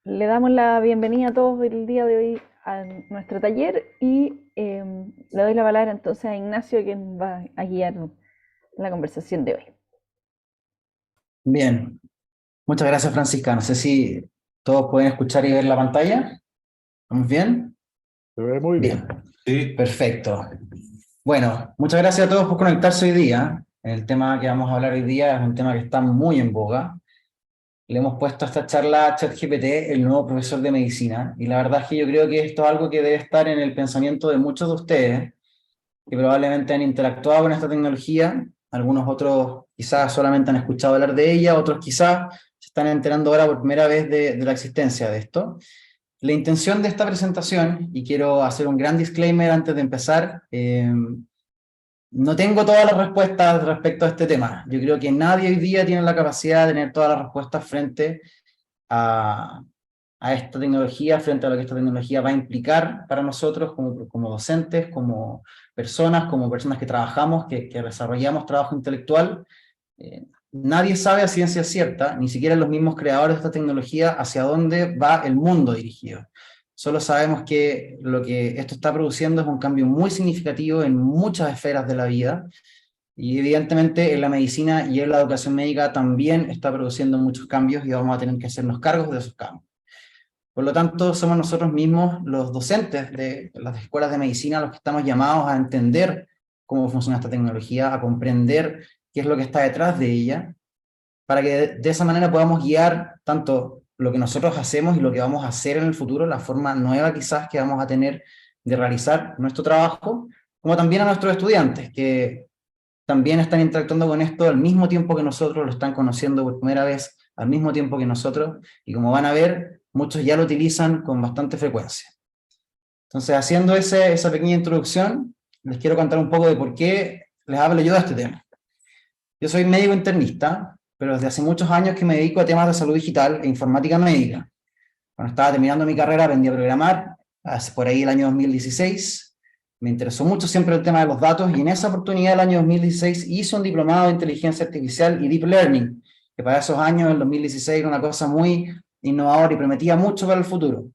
Le damos la bienvenida a todos el día de hoy a nuestro taller y le doy la palabra entonces a Ignacio, quien va a guiar la conversación de hoy. Bien, muchas gracias Francisca. No sé si todos pueden escuchar y ver la pantalla. ¿Vamos bien? Se ve muy bien. Bien, sí, perfecto. Bueno, muchas gracias a todos por conectarse hoy día. El tema que vamos a hablar hoy día es un tema que está muy en boga. Le hemos puesto a esta charla a ChatGPT, el nuevo profesor de medicina, y la verdad es que yo creo que esto es algo que debe estar en el pensamiento de muchos de ustedes que probablemente han interactuado con esta tecnología, algunos otros quizás solamente han escuchado hablar de ella, otros quizás se están enterando ahora por primera vez de la existencia de esto. La intención de esta presentación, y quiero hacer un gran disclaimer antes de empezar, no tengo todas las respuestas respecto a este tema. Yo creo que nadie hoy día tiene la capacidad de tener todas las respuestas frente a, a esta tecnología, frente a lo que esta tecnología va a implicar para nosotros como docentes, como personas que trabajamos, que desarrollamos trabajo intelectual. Nadie sabe a ciencia cierta, ni siquiera los mismos creadores de esta tecnología, hacia dónde va el mundo dirigido. Solo sabemos que lo que esto está produciendo es un cambio muy significativo en muchas esferas de la vida, y evidentemente en la medicina y en la educación médica también está produciendo muchos cambios y vamos a tener que hacernos cargos de esos cambios. Por lo tanto, somos nosotros mismos, los docentes de las escuelas de medicina, los que estamos llamados a entender cómo funciona esta tecnología, a comprender qué es lo que está detrás de ella, para que de esa manera podamos guiar tanto lo que nosotros hacemos y lo que vamos a hacer en el futuro, la forma nueva quizás que vamos a tener de realizar nuestro trabajo, como también a nuestros estudiantes, que también están interactuando con esto al mismo tiempo que nosotros, lo están conociendo por primera vez al mismo tiempo que nosotros, y como van a ver, muchos ya lo utilizan con bastante frecuencia. Entonces, haciendo esa pequeña introducción, les quiero contar un poco de por qué les hablo yo de este tema. Yo soy médico internista, pero desde hace muchos años que me dedico a temas de salud digital e informática médica. Cuando estaba terminando mi carrera aprendí a programar, hace por ahí el año 2016. Me interesó mucho siempre el tema de los datos y en esa oportunidad el año 2016 hice un diplomado de inteligencia artificial y deep learning, que para esos años, el 2016, era una cosa muy innovadora y prometía mucho para el futuro.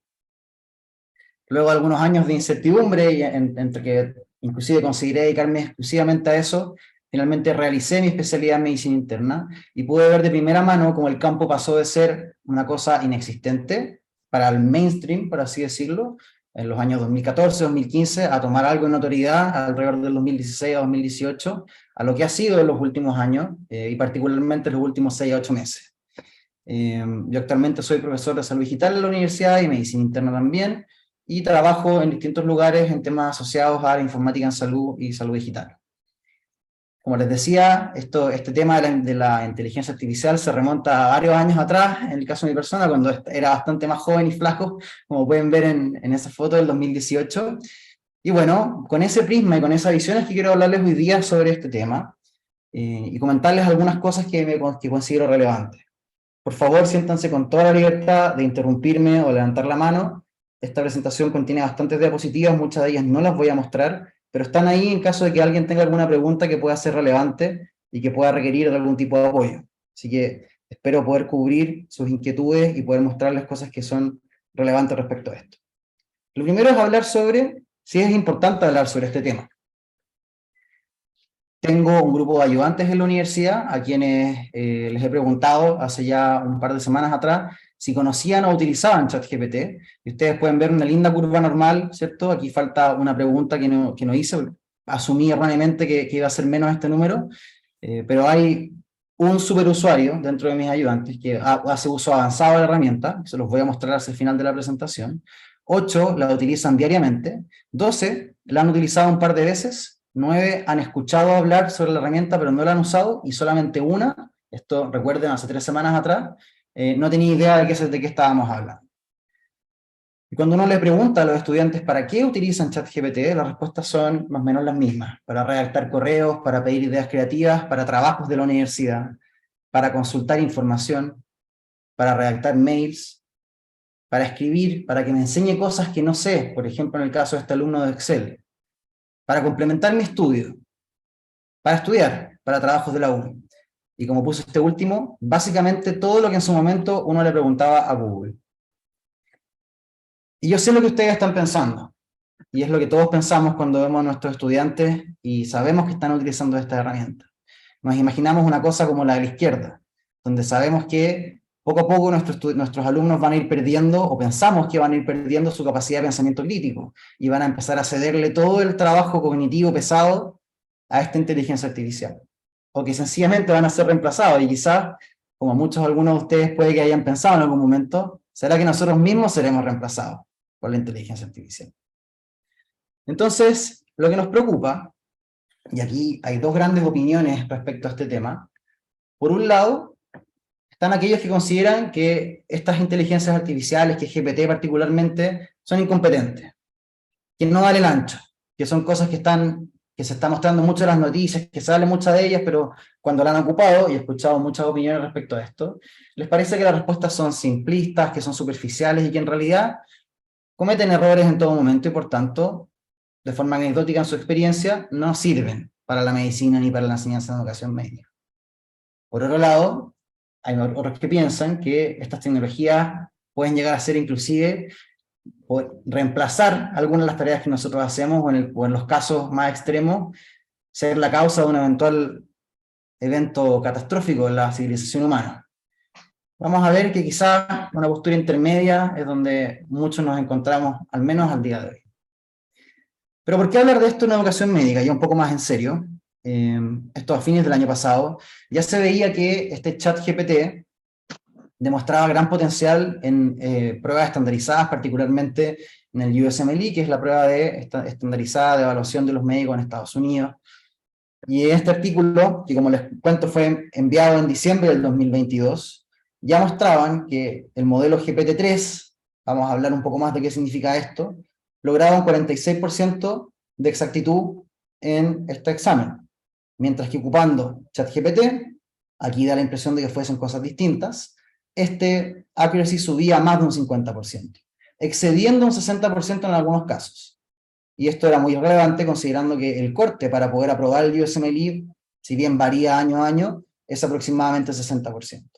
Luego de algunos años de incertidumbre, entre que inclusive conseguiré dedicarme exclusivamente a eso, finalmente realicé mi especialidad en medicina interna y pude ver de primera mano cómo el campo pasó de ser una cosa inexistente para el mainstream, por así decirlo, en los años 2014-2015, a tomar algo de notoriedad alrededor del 2016 a 2018, a lo que ha sido en los últimos años, y particularmente en los últimos 6 a 8 meses. Yo actualmente soy profesor de salud digital en la universidad y medicina interna también, y trabajo en distintos lugares en temas asociados a la informática en salud y salud digital. Como les decía, este tema de la inteligencia artificial se remonta a varios años atrás, en el caso de mi persona, cuando era bastante más joven y flaco, como pueden ver en esa foto del 2018. Y bueno, con ese prisma y con esa visión es que quiero hablarles hoy día sobre este tema, y comentarles algunas cosas que considero relevantes. Por favor, siéntanse con toda la libertad de interrumpirme o levantar la mano. Esta presentación contiene bastantes diapositivas, muchas de ellas no las voy a mostrar, pero están ahí en caso de que alguien tenga alguna pregunta que pueda ser relevante y que pueda requerir de algún tipo de apoyo. Así que espero poder cubrir sus inquietudes y poder mostrarles cosas que son relevantes respecto a esto. Lo primero es hablar sobre si es importante hablar sobre este tema. Tengo un grupo de ayudantes en la universidad a quienes les he preguntado hace ya un par de semanas atrás si conocían o utilizaban ChatGPT. Y ustedes pueden ver una linda curva normal, ¿cierto? Aquí falta una pregunta que no hice, asumí erróneamente que iba a ser menos este número, pero hay un superusuario dentro de mis ayudantes que hace uso avanzado de la herramienta, se los voy a mostrar hacia el final de la presentación. 8 la utilizan diariamente, 12 la han utilizado un par de veces, 9 han escuchado hablar sobre la herramienta pero no la han usado, y solamente una, esto recuerden hace 3 semanas atrás, no tenía idea de qué estábamos hablando. Y cuando uno le pregunta a los estudiantes para qué utilizan ChatGPT, las respuestas son más o menos las mismas: para redactar correos, para pedir ideas creativas, para trabajos de la universidad, para consultar información, para redactar mails, para escribir, para que me enseñe cosas que no sé, por ejemplo en el caso de este alumno de Excel, para complementar mi estudio, para estudiar, para trabajos de la U. Y como puse este último, básicamente todo lo que en su momento uno le preguntaba a Google. Y yo sé lo que ustedes están pensando, y es lo que todos pensamos cuando vemos a nuestros estudiantes y sabemos que están utilizando esta herramienta. Nos imaginamos una cosa como la de la izquierda, donde sabemos que poco a poco nuestros alumnos van a ir perdiendo, o pensamos que van a ir perdiendo su capacidad de pensamiento crítico, y van a empezar a cederle todo el trabajo cognitivo pesado a esta inteligencia artificial. O que sencillamente van a ser reemplazados, y quizás, como algunos de ustedes puede que hayan pensado en algún momento, será que nosotros mismos seremos reemplazados por la inteligencia artificial. Entonces, lo que nos preocupa, y aquí hay dos grandes opiniones respecto a este tema. Por un lado, están aquellos que consideran que estas inteligencias artificiales, que GPT particularmente, son incompetentes, que no dan el ancho, que son cosas que se están mostrando mucho en las noticias, que se habla mucho de ellas, pero cuando la han ocupado, y he escuchado muchas opiniones respecto a esto, les parece que las respuestas son simplistas, que son superficiales, y que en realidad cometen errores en todo momento, y por tanto, de forma anecdótica en su experiencia, no sirven para la medicina ni para la enseñanza de educación media. Por otro lado, hay otros que piensan que estas tecnologías pueden llegar a ser inclusive reemplazar algunas de las tareas que nosotros hacemos, o en los casos más extremos, ser la causa de un eventual evento catastrófico en la civilización humana. Vamos a ver que quizás una postura intermedia es donde muchos nos encontramos, al menos al día de hoy. Pero ¿por qué hablar de esto en educación médica? Ya un poco más en serio. Esto a fines del año pasado, ya se veía que este chat GPT demostraba gran potencial en pruebas estandarizadas, particularmente en el USMLE, que es la prueba estandarizada de evaluación de los médicos en Estados Unidos. Y este artículo, que como les cuento fue enviado en diciembre del 2022, ya mostraban que el modelo GPT-3, vamos a hablar un poco más de qué significa esto, lograba un 46% de exactitud en este examen, mientras que ocupando ChatGPT, aquí da la impresión de que fuesen cosas distintas, este accuracy subía a más de un 50%, excediendo un 60% en algunos casos. Y esto era muy relevante considerando que el corte para poder aprobar el USMLE, si bien varía año a año, es aproximadamente 60%.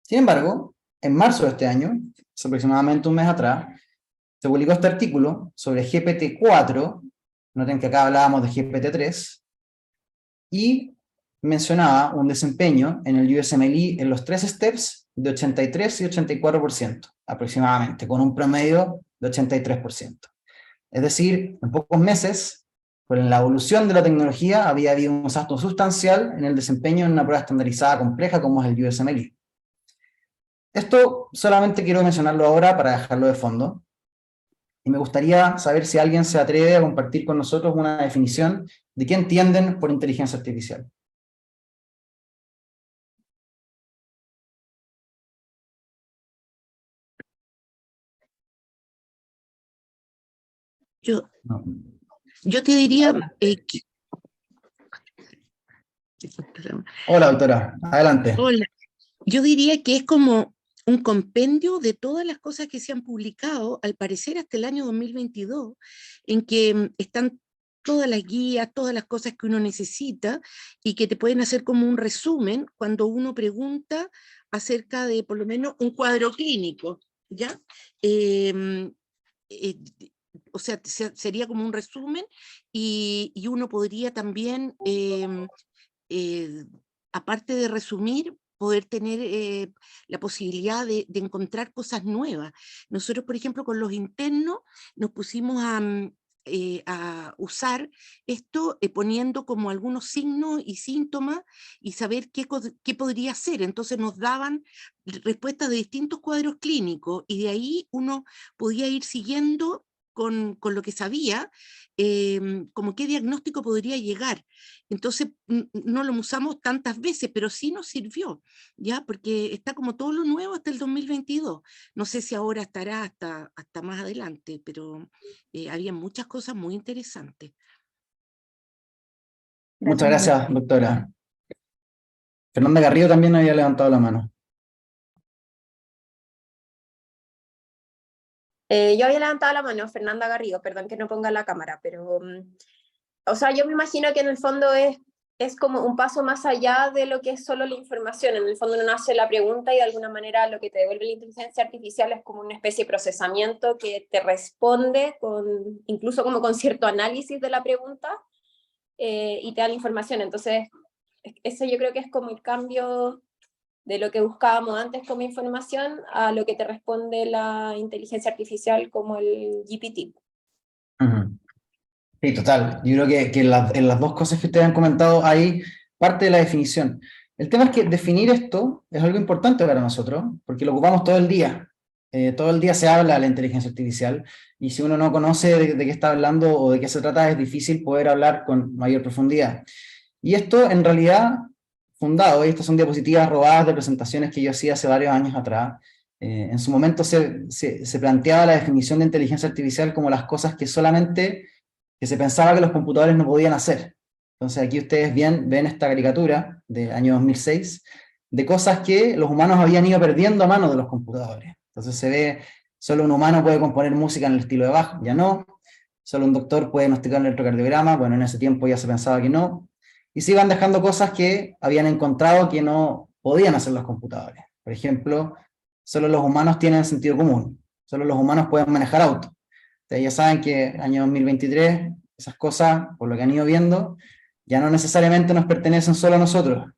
Sin embargo, en marzo de este año, es aproximadamente un mes atrás, se publicó este artículo sobre GPT-4, noten que acá hablábamos de GPT-3, y mencionaba un desempeño en el USMLE en los 3 steps de 83 y 84% aproximadamente, con un promedio de 83%. Es decir, en pocos meses, con la evolución de la tecnología, había habido un salto sustancial en el desempeño en una prueba estandarizada compleja como es el USMLE. Esto solamente quiero mencionarlo ahora para dejarlo de fondo, y me gustaría saber si alguien se atreve a compartir con nosotros una definición de qué entienden por inteligencia artificial. Yo, No. yo te diría Hola, doctora, adelante. hola, yo diría que es como un compendio de todas las cosas que se han publicado, al parecer hasta el año 2022, en que están todas las guías, todas las cosas que uno necesita y que te pueden hacer como un resumen cuando uno pregunta acerca de por lo menos un cuadro clínico, ¿ya? Eh, eh, o sea, sería como un resumen y uno podría también eh, aparte de resumir, poder tener la posibilidad de encontrar cosas nuevas. Nosotros, por ejemplo, con los internos nos pusimos a usar esto poniendo como algunos signos y síntomas y saber qué podría ser. Entonces nos daban respuestas de distintos cuadros clínicos y de ahí uno podía ir siguiendo con lo que sabía, como qué diagnóstico podría llegar. Entonces, no lo usamos tantas veces, pero sí nos sirvió, ¿ya? Porque está como todo lo nuevo hasta el 2022. No sé si ahora estará hasta más adelante, pero había muchas cosas muy interesantes. Muchas Gracias, gracias, doctora. Fernanda Garrido también había levantado la mano. Yo había levantado la mano, Fernanda Garrido, perdón que no ponga la cámara, pero, o sea, yo me imagino que en el fondo es es como un paso más allá de lo que es solo la información. En el fondo uno hace la pregunta y de alguna manera lo que te devuelve la inteligencia artificial es como una especie de procesamiento que te responde incluso como con cierto análisis de la pregunta y te da la información. Entonces, ese yo creo que es como el cambio de lo que buscábamos antes como información a lo que te responde la inteligencia artificial como el GPT. Ujú. Sí, total. Yo creo que en las dos cosas que ustedes han comentado hay parte de la definición. El tema es que definir esto es algo importante para nosotros, porque lo ocupamos todo el día. Todo el día se habla de la inteligencia artificial, y si uno no conoce de qué está hablando o de qué se trata, es difícil poder hablar con mayor profundidad. Y esto, en realidad, fundado, y estas son diapositivas robadas de presentaciones que yo hacía hace varios años atrás, en su momento se planteaba la definición de inteligencia artificial como las cosas que solamente que se pensaba que los computadores no podían hacer. Entonces aquí ustedes ven esta caricatura del año 2006 de cosas que los humanos habían ido perdiendo a mano de los computadores. Entonces se ve, solo un humano puede componer música en el estilo de Bach, ya no. Solo un doctor puede diagnosticar un electrocardiograma, bueno, en ese tiempo ya se pensaba que no. Y se iban dejando cosas que habían encontrado que no podían hacer los computadores. Por ejemplo, solo los humanos tienen sentido común, solo los humanos pueden manejar autos. Ustedes ya saben que año 2023, esas cosas, por lo que han ido viendo, ya no necesariamente nos pertenecen solo a nosotros.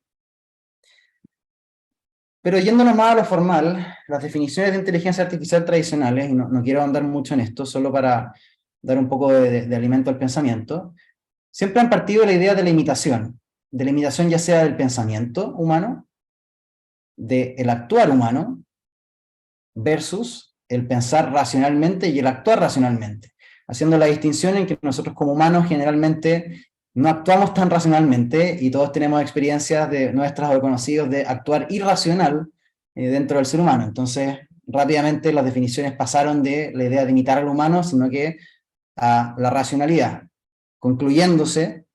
Pero yéndonos más a lo formal, las definiciones de inteligencia artificial tradicionales, y no quiero andar mucho en esto, solo para dar un poco de alimento al pensamiento, siempre han partido de la idea de la imitación ya sea del pensamiento humano, del actuar humano, versus el pensar racionalmente y el actuar racionalmente, haciendo la distinción en que nosotros como humanos generalmente no actuamos tan racionalmente y todos tenemos experiencias de nuestras o de conocidos de actuar irracional dentro del ser humano. Entonces, rápidamente las definiciones pasaron de la idea de imitar al humano, sino que a la racionalidad, concluyéndose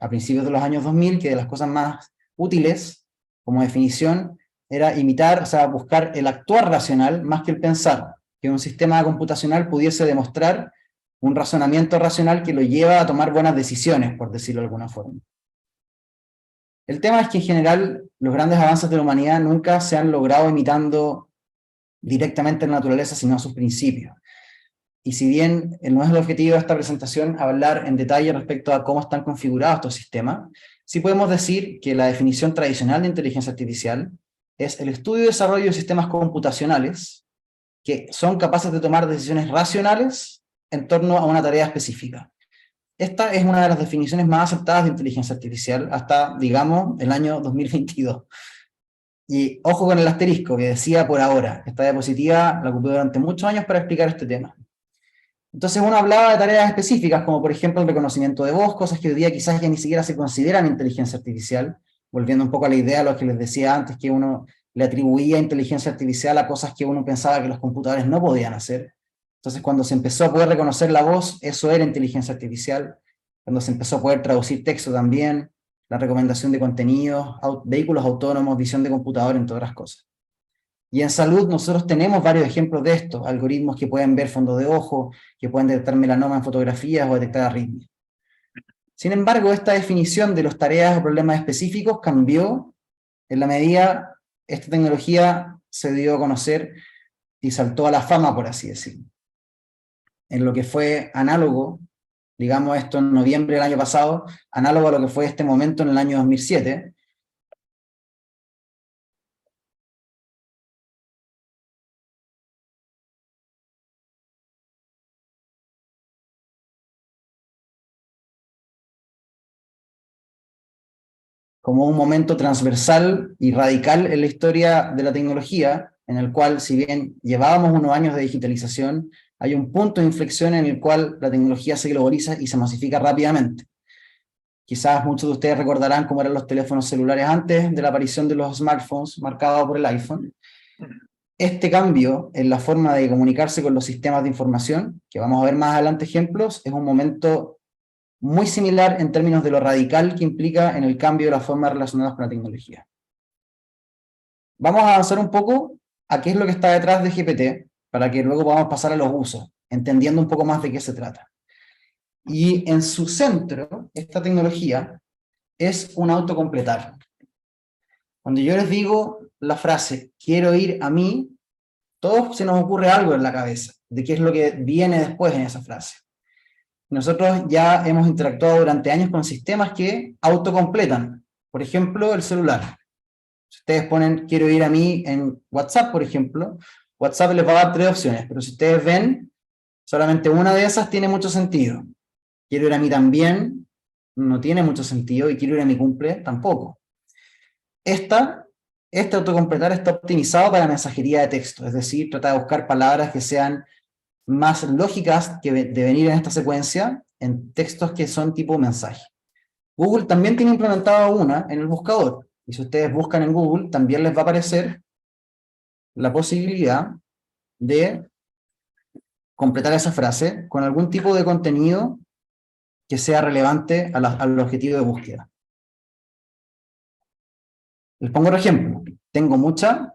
a principios de los años 2000 que de las cosas más útiles como definición era imitar, o sea, buscar el actuar racional más que el pensar, que un sistema computacional pudiese demostrar un razonamiento racional que lo lleva a tomar buenas decisiones, por decirlo de alguna forma. El tema es que en general los grandes avances de la humanidad nunca se han logrado imitando directamente la naturaleza, sino a sus principios. Y si bien no es el objetivo de esta presentación hablar en detalle respecto a cómo están configurados estos sistemas, sí podemos decir que la definición tradicional de inteligencia artificial es el estudio y desarrollo de sistemas computacionales que son capaces de tomar decisiones racionales en torno a una tarea específica. Esta es una de las definiciones más aceptadas de inteligencia artificial hasta, digamos, el año 2022. Y ojo con el asterisco que decía por ahora. Esta diapositiva la ocupé durante muchos años para explicar este tema. Entonces uno hablaba de tareas específicas, como por ejemplo el reconocimiento de voz, cosas que hoy día quizás ya ni siquiera se consideran inteligencia artificial, volviendo un poco a la idea de lo que les decía antes, que uno le atribuía inteligencia artificial a cosas que uno pensaba que los computadores no podían hacer. Entonces cuando se empezó a poder reconocer la voz, eso era inteligencia artificial. Cuando se empezó a poder traducir texto también, la recomendación de contenidos, vehículos autónomos, visión de computador, entre otras cosas. Y en salud nosotros tenemos varios ejemplos de esto, algoritmos que pueden ver fondo de ojo, que pueden detectar melanoma en fotografías o detectar arritmia. Sin embargo, esta definición de las tareas o problemas específicos cambió en la medida esta tecnología se dio a conocer y saltó a la fama, por así decirlo. En lo que fue análogo, digamos esto en noviembre del año pasado, análogo a lo que fue este momento en el año 2007, como un momento transversal y radical en la historia de la tecnología, en el cual, si bien llevábamos unos años de digitalización, hay un punto de inflexión en el cual la tecnología se globaliza y se masifica rápidamente. Quizás muchos de ustedes recordarán cómo eran los teléfonos celulares antes de la aparición de los smartphones, marcados por el iPhone. Este cambio en la forma de comunicarse con los sistemas de información, que vamos a ver más adelante ejemplos, es un momento muy similar en términos de lo radical que implica en el cambio de las formas relacionadas con la tecnología. Vamos a avanzar un poco a qué es lo que está detrás de GPT, para que luego podamos pasar a los usos, entendiendo un poco más de qué se trata. Y en su centro, esta tecnología es un autocompletar. Cuando yo les digo la frase, quiero ir a mí, todos se nos ocurre algo en la cabeza, de qué es lo que viene después en esa frase. Nosotros ya hemos interactuado durante años con sistemas que autocompletan. Por ejemplo, el celular. Si ustedes ponen quiero ir a mí en WhatsApp, por ejemplo, WhatsApp les va a dar 3 opciones, pero si ustedes ven, solamente una de esas tiene mucho sentido. Quiero ir a mí también, no tiene mucho sentido, y quiero ir a mi cumple, tampoco. Este autocompletar está optimizado para mensajería de texto, es decir, trata de buscar palabras que sean más lógicas que de venir en esta secuencia en textos que son tipo mensaje. Google también tiene implementado una en el buscador, y si ustedes buscan en Google, también les va a aparecer la posibilidad de completar esa frase con algún tipo de contenido que sea relevante al objetivo de búsqueda. Les pongo otro ejemplo. Tengo mucha,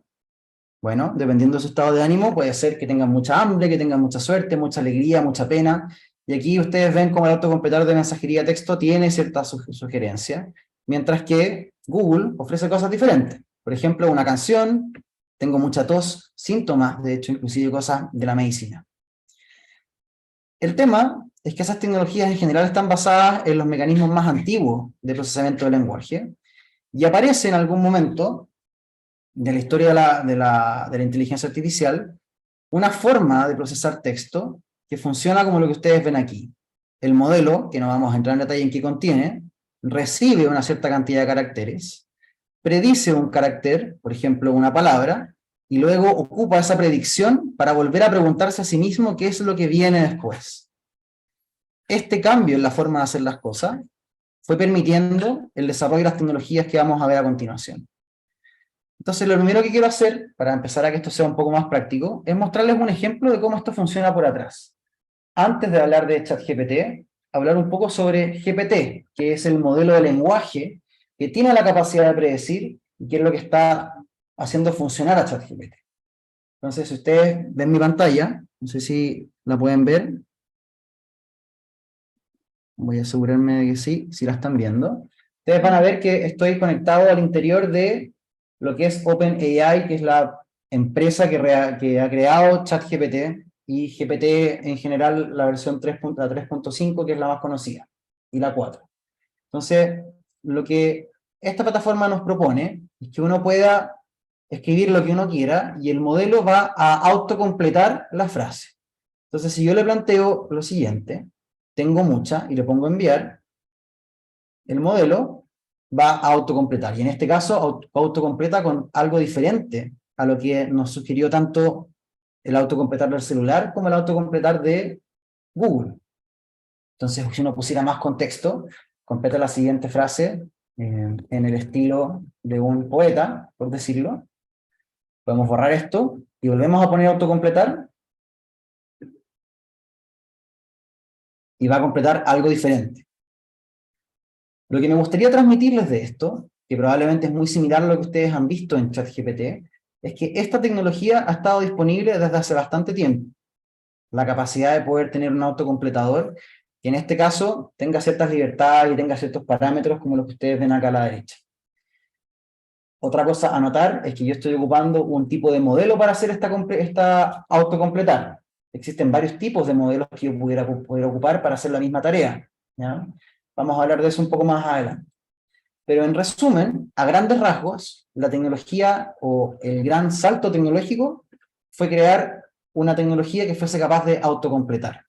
bueno, dependiendo de su estado de ánimo, puede ser que tengan mucha hambre, que tengan mucha suerte, mucha alegría, mucha pena. Y aquí ustedes ven cómo el autocompletar de mensajería de texto tiene ciertas sugerencias, mientras que Google ofrece cosas diferentes. Por ejemplo, una canción, tengo mucha tos, síntomas, de hecho, inclusive cosas de la medicina. El tema es que esas tecnologías en general están basadas en los mecanismos más antiguos de procesamiento del lenguaje, y aparece en algún momento de la historia de la inteligencia artificial una forma de procesar texto que funciona como lo que ustedes ven aquí. El modelo, que no vamos a entrar en detalle en qué contiene, recibe una cierta cantidad de caracteres, predice un carácter, por ejemplo una palabra, y luego ocupa esa predicción para volver a preguntarse a sí mismo qué es lo que viene después. Este cambio en la forma de hacer las cosas fue permitiendo el desarrollo de las tecnologías que vamos a ver a continuación. Entonces, lo primero que quiero hacer, para empezar a que esto sea un poco más práctico, es mostrarles un ejemplo de cómo esto funciona por atrás. Antes de hablar de ChatGPT, hablar un poco sobre GPT, que es el modelo de lenguaje que tiene la capacidad de predecir y que es lo que está haciendo funcionar a ChatGPT. Entonces, si ustedes ven mi pantalla, no sé si la pueden ver. Voy a asegurarme de que sí, si la están viendo. Ustedes van a ver que estoy conectado al interior de lo que es OpenAI, que es la empresa que ha creado ChatGPT, y GPT en general la versión 3.5, que es la más conocida, y la 4. Entonces, lo que esta plataforma nos propone es que uno pueda escribir lo que uno quiera y el modelo va a autocompletar la frase. Entonces, si yo le planteo lo siguiente, tengo mucha, y le pongo enviar, el modelo va a autocompletar, y en este caso autocompleta con algo diferente a lo que nos sugirió tanto el autocompletar del celular como el autocompletar de Google. Entonces, si uno pusiera más contexto, completa la siguiente frase en el estilo de un poeta, por decirlo. Podemos borrar esto, y volvemos a poner autocompletar, y va a completar algo diferente. Lo que me gustaría transmitirles de esto, que probablemente es muy similar a lo que ustedes han visto en ChatGPT, es que esta tecnología ha estado disponible desde hace bastante tiempo. La capacidad de poder tener un autocompletador que en este caso tenga ciertas libertades y tenga ciertos parámetros como los que ustedes ven acá a la derecha. Otra cosa a notar es que yo estoy ocupando un tipo de modelo para hacer esta autocompletar. Existen varios tipos de modelos que yo pudiera ocupar para hacer la misma tarea, ¿ya? Vamos a hablar de eso un poco más adelante. Pero en resumen, a grandes rasgos, la tecnología o el gran salto tecnológico fue crear una tecnología que fuese capaz de autocompletar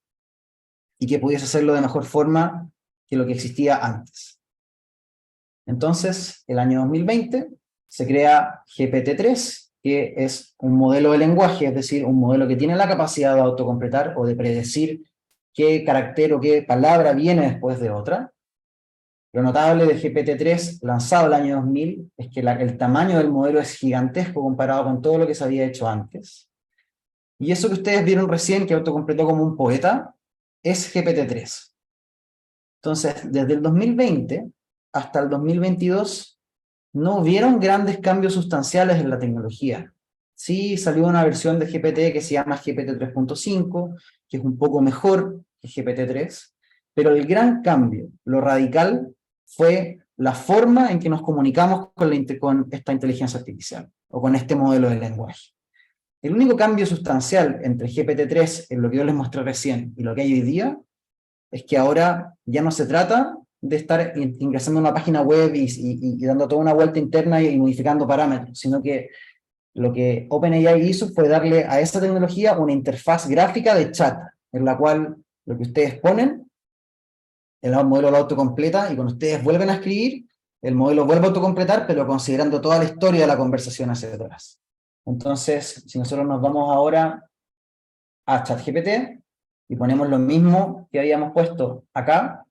y que pudiese hacerlo de mejor forma que lo que existía antes. Entonces, el año 2020 se crea GPT-3, que es un modelo de lenguaje, es decir, un modelo que tiene la capacidad de autocompletar o de predecir qué carácter o qué palabra viene después de otra. Lo notable de GPT-3, lanzado el año 2000, es que el tamaño del modelo es gigantesco comparado con todo lo que se había hecho antes. Y eso que ustedes vieron recién, que autocompletó como un poeta, es GPT-3. Entonces, desde el 2020 hasta el 2022, no hubieron grandes cambios sustanciales en la tecnología. Sí salió una versión de GPT que se llama GPT 3.5, que es un poco mejor que GPT-3, pero el gran cambio, lo radical, fue la forma en que nos comunicamos con esta inteligencia artificial, o con este modelo de lenguaje. El único cambio sustancial entre GPT-3, en lo que yo les mostré recién, y lo que hay hoy día, es que ahora ya no se trata de estar ingresando a una página web y dando toda una vuelta interna y modificando parámetros, sino que lo que OpenAI hizo fue darle a esa tecnología una interfaz gráfica de chat, en la cual lo que ustedes ponen, el modelo lo autocompleta, y cuando ustedes vuelven a escribir, el modelo vuelve a autocompletar, pero considerando toda la historia de la conversación hacia atrás. Entonces, si nosotros nos vamos ahora a ChatGPT, y ponemos lo mismo que habíamos puesto acá,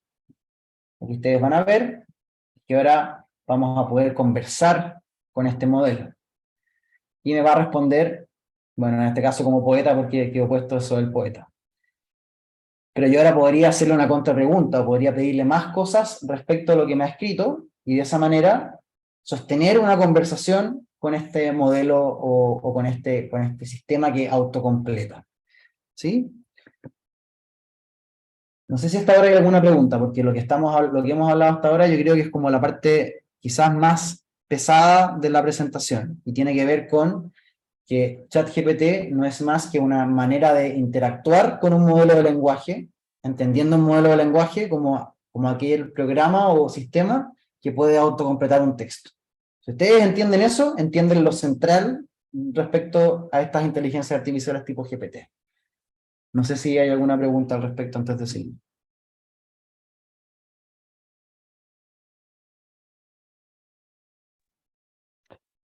lo que ustedes van a ver, que ahora vamos a poder conversar con este modelo. Y me va a responder, bueno, en este caso como poeta, porque quedó puesto eso del poeta. Pero yo ahora podría hacerle una contrapregunta, o podría pedirle más cosas respecto a lo que me ha escrito, y de esa manera sostener una conversación con este modelo o con este sistema que autocompleta. ¿Sí? No sé si hasta ahora hay alguna pregunta, porque lo que hemos hablado hasta ahora yo creo que es como la parte quizás más pesada de la presentación, y tiene que ver con que ChatGPT no es más que una manera de interactuar con un modelo de lenguaje, entendiendo un modelo de lenguaje como aquel programa o sistema que puede autocompletar un texto. Si ustedes entienden eso, entienden lo central respecto a estas inteligencias artificiales tipo GPT. No sé si hay alguna pregunta al respecto antes de seguir.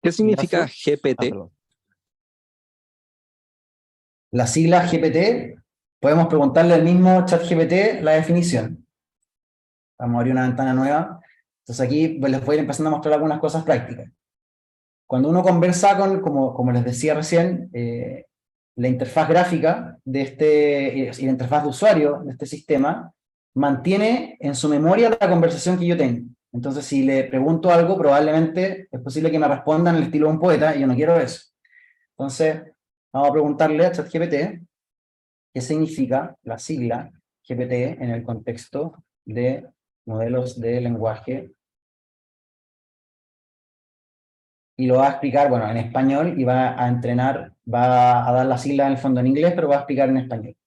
¿Qué significa Ignacio. GPT? Perdón. La sigla GPT, podemos preguntarle al mismo ChatGPT la definición. Vamos a abrir una ventana nueva. Entonces aquí les voy a ir empezando a mostrar algunas cosas prácticas. Cuando uno conversa como les decía recién, la interfaz gráfica y la interfaz de usuario de este sistema mantiene en su memoria la conversación que yo tengo. Entonces, si le pregunto algo, probablemente es posible que me responda en el estilo de un poeta, y yo no quiero eso. Entonces, vamos a preguntarle a ChatGPT qué significa la sigla GPT en el contexto de modelos de lenguaje. Y lo va a explicar, bueno, en español, y va a entrenar, va a dar la sigla en el fondo en inglés, pero va a explicar en español.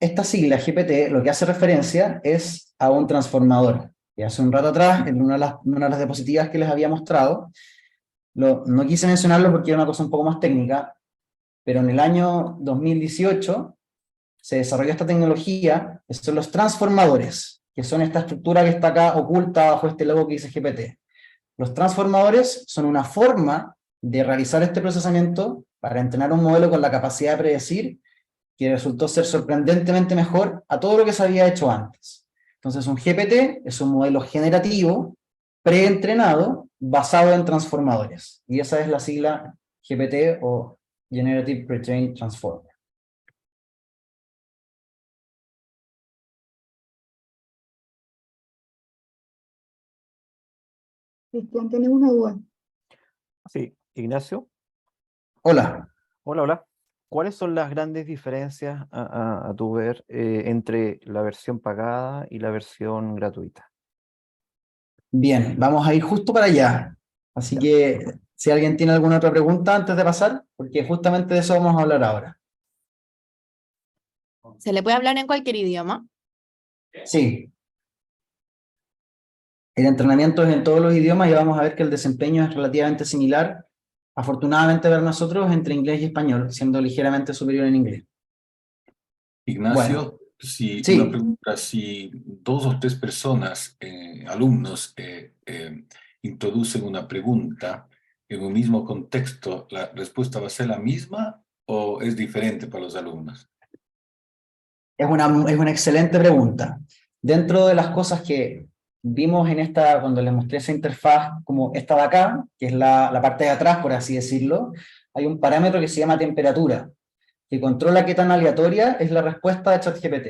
Esta sigla GPT lo que hace referencia es a un transformador. Y hace un rato atrás, en una de las diapositivas que les había mostrado, no quise mencionarlo porque era una cosa un poco más técnica, pero en el año 2018 se desarrolló esta tecnología, que son los transformadores, que son esta estructura que está acá oculta bajo este logo que dice GPT. Los transformadores son una forma de realizar este procesamiento para entrenar un modelo con la capacidad de predecir, que resultó ser sorprendentemente mejor a todo lo que se había hecho antes. Entonces, un GPT es un modelo generativo, preentrenado, basado en transformadores. Y esa es la sigla GPT, o Generative Pre-trained Transformer. Cristian, tenemos una duda. Sí, Ignacio. Hola. Hola, hola. ¿Cuáles son las grandes diferencias, a tu ver, entre la versión pagada y la versión gratuita? Bien, vamos a ir justo para allá. Así que, si alguien tiene alguna otra pregunta antes de pasar, porque justamente de eso vamos a hablar ahora. ¿Se le puede hablar en cualquier idioma? Sí. El entrenamiento es en todos los idiomas, y vamos a ver que el desempeño es relativamente similar, afortunadamente para nosotros, entre inglés y español, siendo ligeramente superior en inglés. Ignacio, Bueno, si sí. una pregunta, si 2 o 3 personas, alumnos, introducen una pregunta en un mismo contexto, ¿la respuesta va a ser la misma o es diferente para los alumnos? Es una excelente pregunta. Dentro de las cosas que vimos cuando les mostré esa interfaz, como esta de acá, que es la parte de atrás, por así decirlo, hay un parámetro que se llama temperatura, que controla qué tan aleatoria es la respuesta de ChatGPT,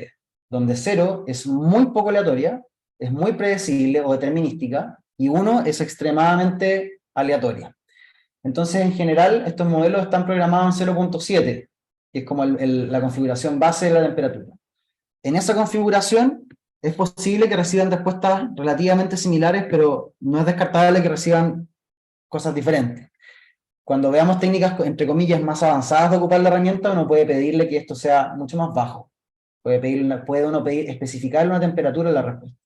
donde 0 es muy poco aleatoria, es muy predecible o determinística, y 1 es extremadamente aleatoria. Entonces, en general, estos modelos están programados en 0.7, que es como la configuración base de la temperatura. En esa configuración, es posible que reciban respuestas relativamente similares, pero no es descartable que reciban cosas diferentes. Cuando veamos técnicas, entre comillas, más avanzadas de ocupar la herramienta, uno puede pedirle que esto sea mucho más bajo. Puede uno especificarle una temperatura en la respuesta.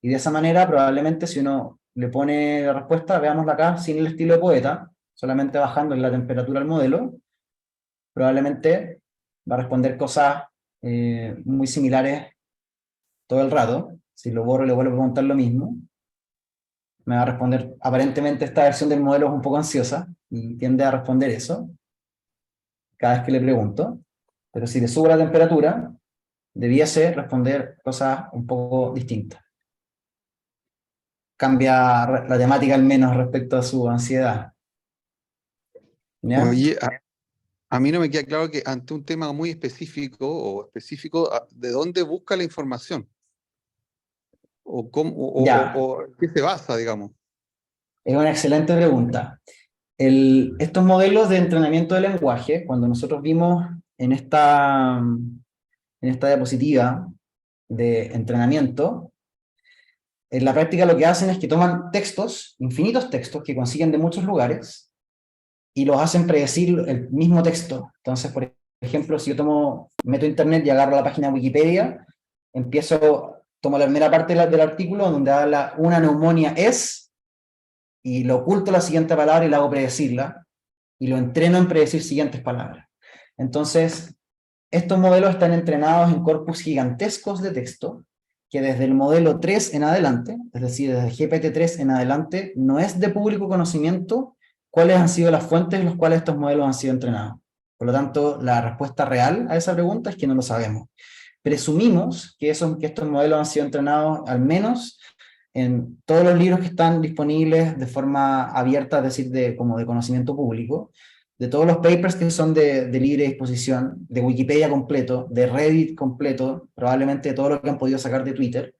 Y de esa manera, probablemente, si uno le pone la respuesta, veámosla acá, sin el estilo de poeta, solamente bajando en la temperatura al modelo, probablemente va a responder cosas muy similares todo el rato. Si lo borro y le vuelvo a preguntar lo mismo, me va a responder, aparentemente esta versión del modelo es un poco ansiosa, y tiende a responder eso, cada vez que le pregunto, pero si le subo la temperatura, debiese responder cosas un poco distintas. Cambia la temática al menos respecto a su ansiedad. ¿Ya? Oye, a mí no me queda claro que ante un tema muy específico, ¿de dónde busca la información? ¿O cómo, Ya, o en qué se basa, digamos? es una excelente pregunta. Estos modelos de entrenamiento de lenguaje, cuando nosotros vimos en esta diapositiva de entrenamiento, en la práctica lo que hacen es que toman textos, infinitos textos que consiguen de muchos lugares, y los hacen predecir el mismo texto. Entonces, por ejemplo, si yo meto internet y agarro la página de Wikipedia, tomo la primera parte del artículo donde habla una neumonía es, y lo oculto la siguiente palabra y la hago predecirla, y lo entreno en predecir siguientes palabras. Entonces, estos modelos están entrenados en corpus gigantescos de texto, que desde el modelo 3 en adelante, es decir, desde GPT-3 en adelante, no es de público conocimiento cuáles han sido las fuentes en las cuales estos modelos han sido entrenados. Por lo tanto, la respuesta real a esa pregunta es que no lo sabemos. Presumimos que estos modelos han sido entrenados al menos en todos los libros que están disponibles de forma abierta, es decir, como de conocimiento público, de todos los papers que son de libre disposición, de Wikipedia completo, de Reddit completo, probablemente de todo lo que han podido sacar de Twitter.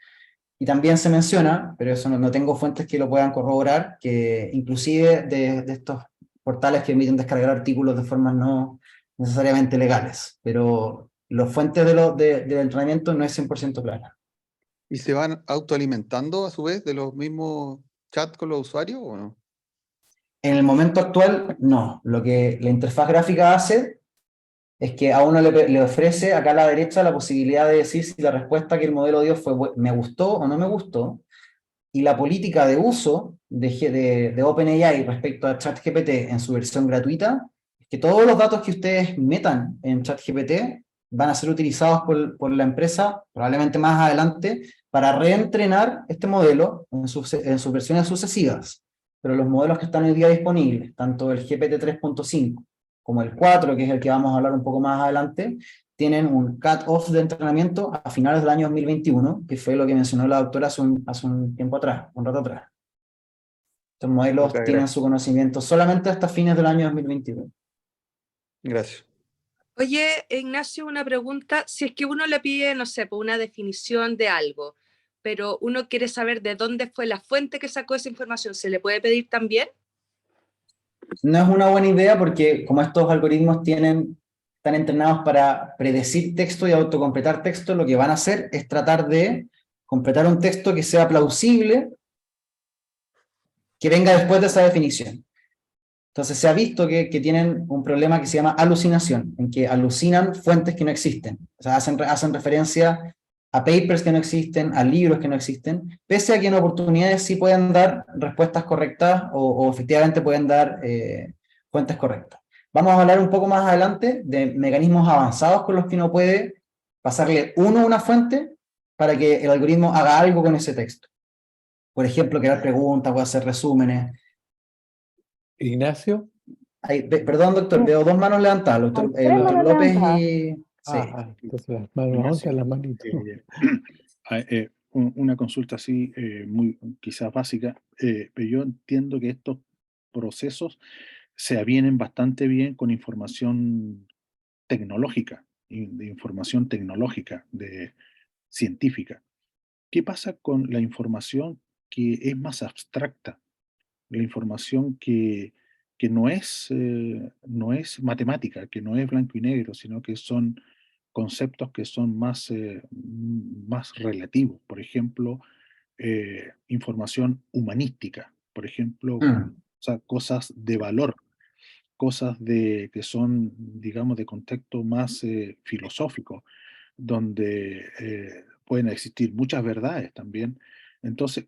Y también se menciona, pero eso no tengo fuentes que lo puedan corroborar, que inclusive de estos portales que permiten descargar artículos de formas no necesariamente legales, pero las fuentes del entrenamiento no es 100% clara. ¿Y se van autoalimentando a su vez de los mismos chats con los usuarios o no? En el momento actual, no. Lo que la interfaz gráfica hace es que a uno le ofrece acá a la derecha la posibilidad de decir si la respuesta que el modelo dio fue me gustó o no me gustó, y la política de uso de OpenAI respecto a ChatGPT en su versión gratuita es que todos los datos que ustedes metan en ChatGPT van a ser utilizados por la empresa, probablemente más adelante, para reentrenar este modelo en sus versiones sucesivas. Pero los modelos que están hoy día disponibles, tanto el GPT 3.5 como el 4, que es el que vamos a hablar un poco más adelante, tienen un cut-off de entrenamiento a finales del año 2021, que fue lo que mencionó la doctora hace un tiempo atrás, un rato atrás. Estos modelos Ok, tienen su conocimiento solamente hasta fines del año 2021. gracias. Oye, Ignacio, una pregunta. Si es que uno le pide, no sé, por una definición de algo, pero uno quiere saber de dónde fue la fuente que sacó esa información, ¿se le puede pedir también? No es una buena idea porque como estos algoritmos están entrenados para predecir texto y autocompletar texto, lo que van a hacer es tratar de completar un texto que sea plausible, que venga después de esa definición. Entonces se ha visto que tienen un problema que se llama alucinación, en que alucinan fuentes que no existen. O sea, hacen referencia a papers que no existen, a libros que no existen, pese a que en oportunidades sí pueden dar respuestas correctas o efectivamente pueden dar fuentes correctas. Vamos a hablar un poco más adelante de mecanismos avanzados con los que uno puede pasarle una fuente para que el algoritmo haga algo con ese texto. Por ejemplo, crear preguntas, puede hacer resúmenes. Ignacio. Perdón, doctor, veo dos manos levantadas, el doctor López y... Sí. Entonces las manos, once las manitos. Una consulta así, muy quizás básica, pero yo entiendo que estos procesos se avienen bastante bien con información tecnológica, de información tecnológica, científica. ¿Qué pasa con la información que es más abstracta? La información que no es matemática, que no es blanco y negro, sino que son conceptos que son más, más relativos. Por ejemplo, información humanística, por ejemplo, o sea, cosas de valor, cosas que son, digamos, de contexto más filosófico, donde pueden existir muchas verdades también. Entonces,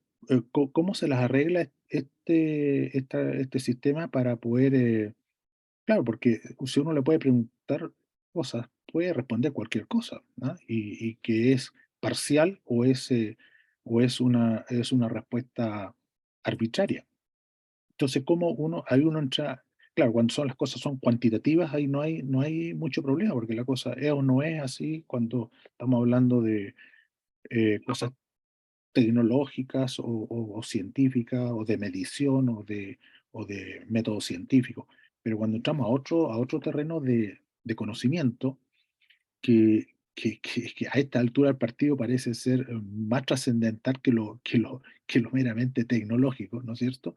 ¿cómo se las arregla este sistema para poder, claro, porque si uno le puede preguntar cosas, puede responder cualquier cosa, ¿no? Y que es parcial o es una respuesta arbitraria. Entonces, ahí uno entra, claro, cuando las cosas son cuantitativas, ahí no hay mucho problema, porque la cosa es o no es así cuando estamos hablando de cosas tecnológicas o científicas o de medición o de método científico. Pero cuando entramos a otro terreno de conocimiento que a esta altura del partido parece ser más trascendental que lo meramente tecnológico, ¿no es cierto?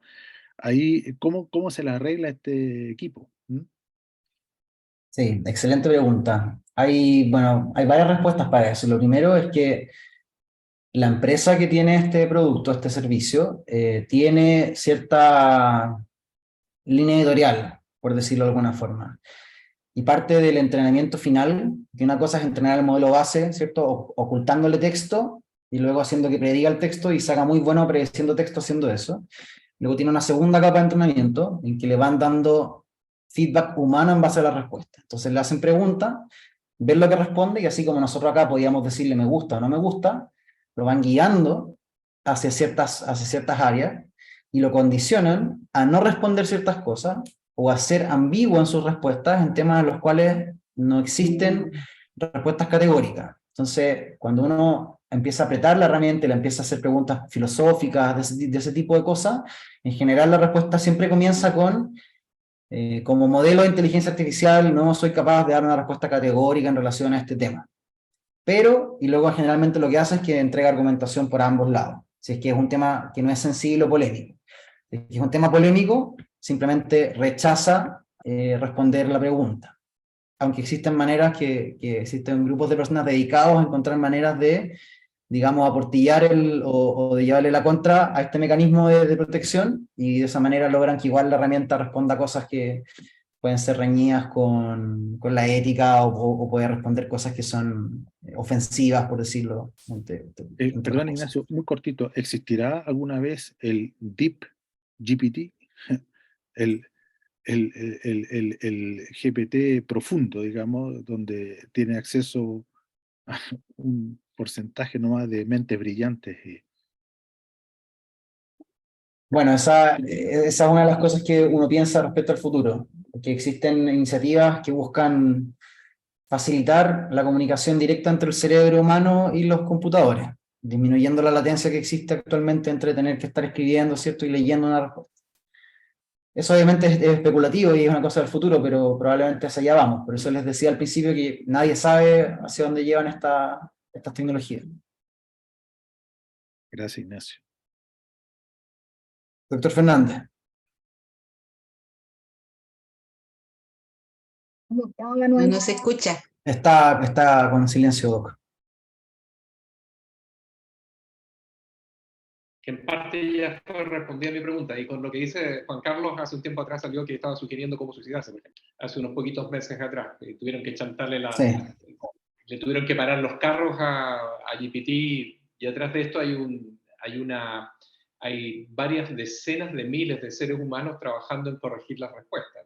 Ahí, ¿cómo se la arregla este equipo? ¿Mm? Sí, excelente pregunta. Bueno, hay varias respuestas para eso. Lo primero es que la empresa que tiene este producto, este servicio, tiene cierta línea editorial, por decirlo de alguna forma. Y parte del entrenamiento final, que una cosa es entrenar el modelo base, ¿cierto? Ocultándole texto y luego haciendo que prediga el texto y se haga muy bueno prediciendo texto haciendo eso. Luego tiene una segunda capa de entrenamiento en que le van dando feedback humano en base a la respuesta. Entonces le hacen preguntas, ven lo que responde y así como nosotros acá podíamos decirle me gusta o no me gusta, lo van guiando hacia ciertas áreas y lo condicionan a no responder ciertas cosas o a ser ambiguo en sus respuestas en temas en los cuales no existen respuestas categóricas. Entonces, cuando uno empieza a apretar la herramienta y le empieza a hacer preguntas filosóficas de ese tipo de cosas, en general la respuesta siempre comienza con como modelo de inteligencia artificial no soy capaz de dar una respuesta categórica en relación a este tema. Pero, y luego generalmente lo que hace es que entrega argumentación por ambos lados, si es que es un tema que no es sensible o polémico. Si es un tema polémico, simplemente rechaza responder la pregunta. Aunque existen maneras que existen grupos de personas dedicados a encontrar maneras de, digamos, aportillar o de llevarle la contra a este mecanismo de protección, y de esa manera logran que igual la herramienta responda a cosas que pueden ser reñidas con la ética o puede responder cosas que son ofensivas, por decirlo. Perdón, Ignacio, muy cortito. ¿Existirá alguna vez el Deep GPT? El GPT profundo, digamos, donde tiene acceso a un porcentaje nomás de mentes brillantes. Bueno, esa es una de las cosas que uno piensa respecto al futuro, que existen iniciativas que buscan facilitar la comunicación directa entre el cerebro humano y los computadores, disminuyendo la latencia que existe actualmente entre tener que estar escribiendo, ¿cierto?, y leyendo una respuesta. Eso obviamente es especulativo y es una cosa del futuro, pero probablemente hacia allá vamos. Por eso les decía al principio que nadie sabe hacia dónde llevan estas tecnologías. Gracias, Ignacio. Doctor Fernández. No se escucha. Está con silencio, Doc. Que en parte ya fue respondida a mi pregunta, y con lo que dice Juan Carlos, hace un tiempo atrás salió que estaba sugiriendo cómo suicidarse, por ejemplo, hace unos poquitos meses atrás, tuvieron que chantarle le tuvieron que parar los carros a GPT, y atrás de esto hay varias decenas de miles de seres humanos trabajando en corregir las respuestas,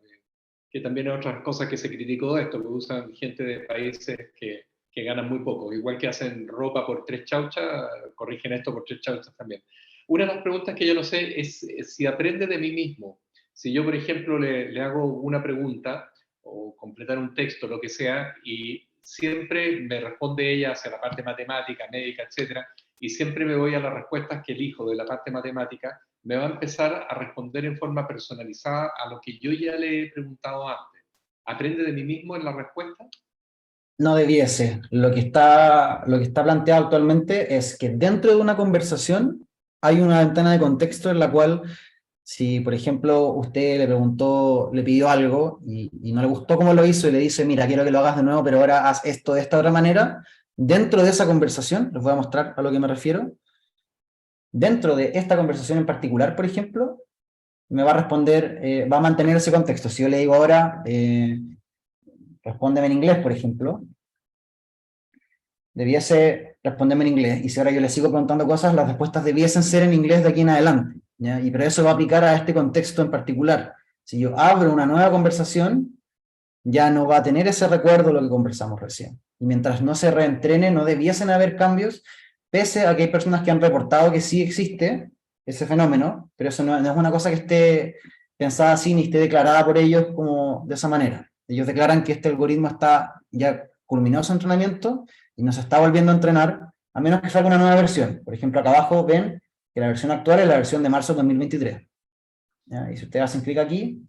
que también hay otras cosas que se criticó de esto, que usan gente de países que ganan muy poco, igual que hacen ropa por 3 chauchas, corrigen esto por 3 chauchas también. Una de las preguntas que yo no sé es si aprende de mí mismo. Si yo, por ejemplo, le hago una pregunta o completar un texto, lo que sea, y siempre me responde ella hacia la parte matemática, médica, etcétera, y siempre me voy a las respuestas que elijo de la parte matemática, me va a empezar a responder en forma personalizada a lo que yo ya le he preguntado antes. ¿Aprende de mí mismo en la respuesta? No debiese. Lo que está planteado actualmente es que dentro de una conversación hay una ventana de contexto en la cual Si, por ejemplo, usted le preguntó, le pidió algo y no le gustó cómo lo hizo y le dice, mira, quiero que lo hagas de nuevo, pero ahora haz esto de esta otra manera, dentro de esa conversación, les voy a mostrar a lo que me refiero, dentro de esta conversación en particular, por ejemplo, me va a responder, va a mantener ese contexto. Si yo le digo ahora, respóndeme en inglés, por ejemplo, debiese responderme en inglés, y si ahora yo le sigo preguntando cosas, las respuestas debiesen ser en inglés de aquí en adelante, ¿ya? Pero eso va a aplicar a este contexto en particular. Si yo abro una nueva conversación, ya no va a tener ese recuerdo de lo que conversamos recién. Y mientras no se reentrene, no debiesen haber cambios, pese a que hay personas que han reportado que sí existe ese fenómeno, pero eso no es una cosa que esté pensada así, ni esté declarada por ellos como de esa manera. Ellos declaran que este algoritmo ya culminó su entrenamiento y no se está volviendo a entrenar, a menos que salga una nueva versión. Por ejemplo, acá abajo ven que la versión actual es la versión de marzo de 2023. ¿Ya? Y si ustedes hacen clic aquí,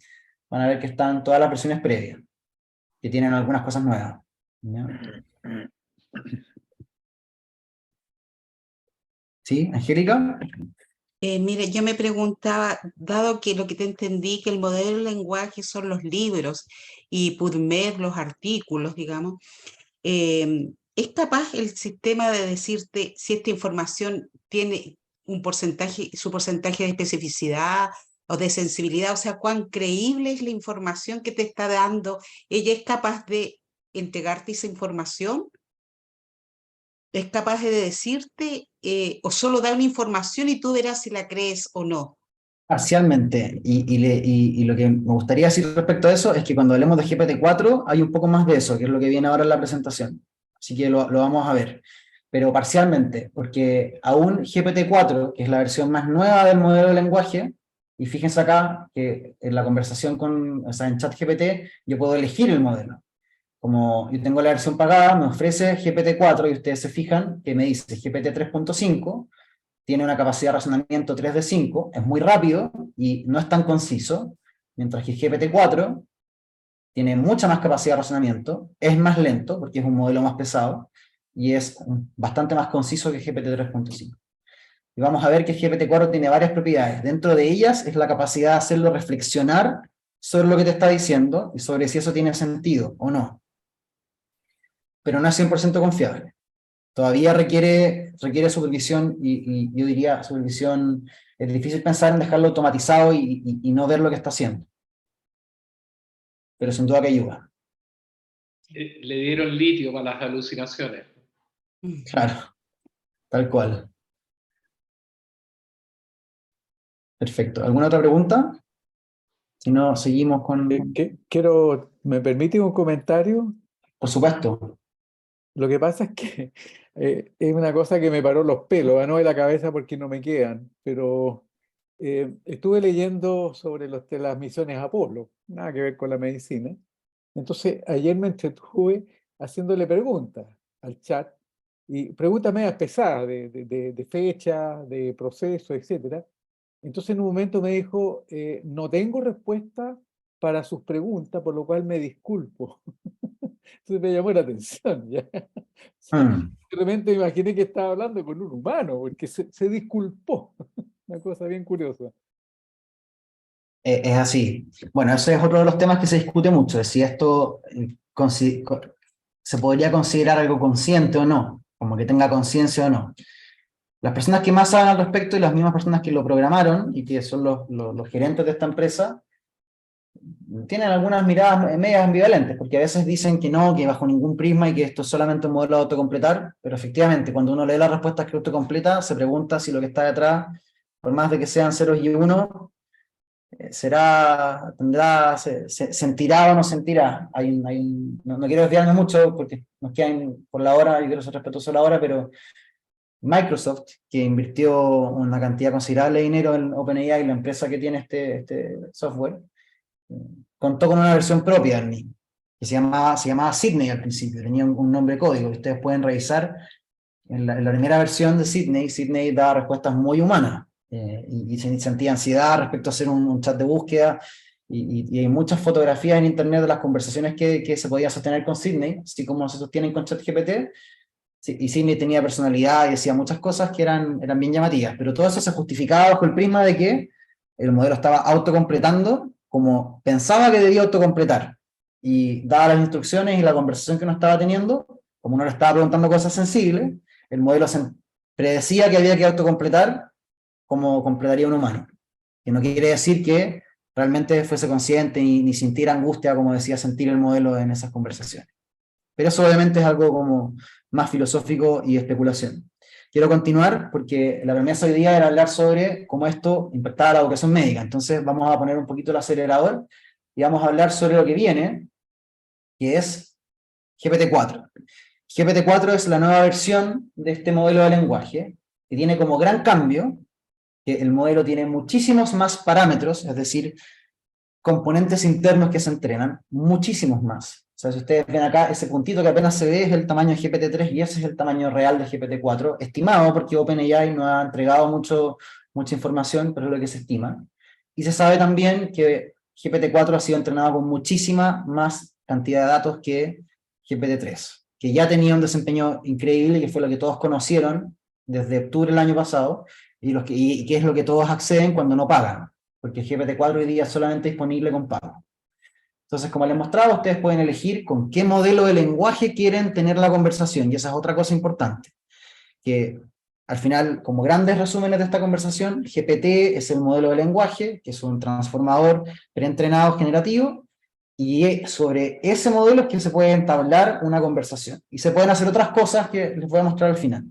van a ver que están todas las versiones previas, que tienen algunas cosas nuevas. ¿Ya? ¿Sí, Angélica? Mire, yo me preguntaba, dado que lo que te entendí, que el modelo del lenguaje son los libros y PubMed, los artículos, digamos, ¿es capaz el sistema de decirte si esta información tiene un porcentaje, su porcentaje de especificidad o de sensibilidad? O sea, ¿cuán creíble es la información que te está dando? ¿Ella es capaz de entregarte esa información? ¿Es capaz de decirte o solo da una información y tú verás si la crees o no? Parcialmente, y lo que me gustaría decir respecto a eso es que cuando hablemos de GPT-4 hay un poco más de eso, que es lo que viene ahora en la presentación. Así que lo vamos a ver. Pero parcialmente, porque aún GPT-4, que es la versión más nueva del modelo de lenguaje, y fíjense acá que en la conversación en ChatGPT, yo puedo elegir el modelo. Como yo tengo la versión pagada, me ofrece GPT-4 y ustedes se fijan que me dice GPT 3.5, tiene una capacidad de razonamiento 3 de 5, es muy rápido y no es tan conciso, mientras que GPT-4 tiene mucha más capacidad de razonamiento, es más lento porque es un modelo más pesado y es bastante más conciso que GPT 3.5. Y vamos a ver que GPT-4 tiene varias propiedades. Dentro de ellas es la capacidad de hacerlo reflexionar sobre lo que te está diciendo y sobre si eso tiene sentido o no. Pero no es 100% confiable. Todavía requiere supervisión y yo diría supervisión, es difícil pensar en dejarlo automatizado y no ver lo que está haciendo. Pero sin duda que ayuda. Le dieron litio para las alucinaciones. Claro, tal cual. Perfecto. ¿Alguna otra pregunta? Si no, seguimos con... ¿Me permite un comentario? Por supuesto. Lo que pasa es que es una cosa que me paró los pelos, no de la cabeza porque no me quedan, pero estuve leyendo sobre las misiones Apolo, nada que ver con la medicina. Entonces, ayer me entretuve haciéndole preguntas al chat, y preguntas medias pesadas de fecha, de proceso, etc. Entonces, en un momento me dijo, no tengo respuesta para sus preguntas, por lo cual me disculpo. Entonces me llamó la atención. ¿Ya? De repente me imaginé que estaba hablando con un humano, porque se disculpó. Una cosa bien curiosa. Es así. Bueno, ese es otro de los temas que se discute mucho, de si esto se podría considerar algo consciente o no, como que tenga conciencia o no. Las personas que más saben al respecto y las mismas personas que lo programaron y que son los gerentes de esta empresa, tienen algunas miradas medias ambivalentes, porque a veces dicen que no, que bajo ningún prisma y que esto es solamente un modelo de autocompletar, pero efectivamente cuando uno lee las respuestas que autocompleta, se pregunta si lo que está detrás, por más de que sean ceros y unos, sentirá o no sentirá. No quiero desviarme mucho porque nos quedan por la hora, y quiero ser respetuoso de la hora, pero Microsoft, que invirtió una cantidad considerable de dinero en OpenAI, la empresa que tiene este software, contó con una versión propia del NIM, que se llamaba Sydney al principio, tenía un nombre código que ustedes pueden revisar. En la primera versión de Sydney daba respuestas muy humanas, y sentía ansiedad respecto a hacer un chat de búsqueda, y hay muchas fotografías en internet de las conversaciones que se podía sostener con Sydney, así como se sostienen con ChatGPT, y Sydney tenía personalidad y decía muchas cosas que eran bien llamativas, pero todo eso se justificaba bajo el prisma de que el modelo estaba autocompletando como pensaba que debía autocompletar, y dadas las instrucciones y la conversación que uno estaba teniendo, como uno le estaba preguntando cosas sensibles, el modelo predecía que había que autocompletar como completaría un humano, que no quiere decir que realmente fuese consciente ni sintiera angustia como decía sentir el modelo en esas conversaciones. Pero eso obviamente es algo como más filosófico y especulación. Quiero continuar porque la premisa hoy día era hablar sobre cómo esto impactaba la educación médica. Entonces vamos a poner un poquito el acelerador y vamos a hablar sobre lo que viene, que es GPT-4. GPT-4 es la nueva versión de este modelo de lenguaje, que tiene como gran cambio que el modelo tiene muchísimos más parámetros, es decir, componentes internos que se entrenan, muchísimos más. O sea, si ustedes ven acá, ese puntito que apenas se ve es el tamaño de GPT-3 y ese es el tamaño real de GPT-4, estimado porque OpenAI no ha entregado mucha información, pero es lo que se estima. Y se sabe también que GPT-4 ha sido entrenado con muchísima más cantidad de datos que GPT-3, que ya tenía un desempeño increíble, que fue lo que todos conocieron desde octubre del año pasado, y que es lo que todos acceden cuando no pagan, porque GPT-4 hoy día es solamente disponible con pago. Entonces, como les mostraba, ustedes pueden elegir con qué modelo de lenguaje quieren tener la conversación, y esa es otra cosa importante, que al final, como grandes resúmenes de esta conversación, GPT es el modelo de lenguaje, que es un transformador preentrenado generativo, y sobre ese modelo es que se puede entablar una conversación, y se pueden hacer otras cosas que les voy a mostrar al final.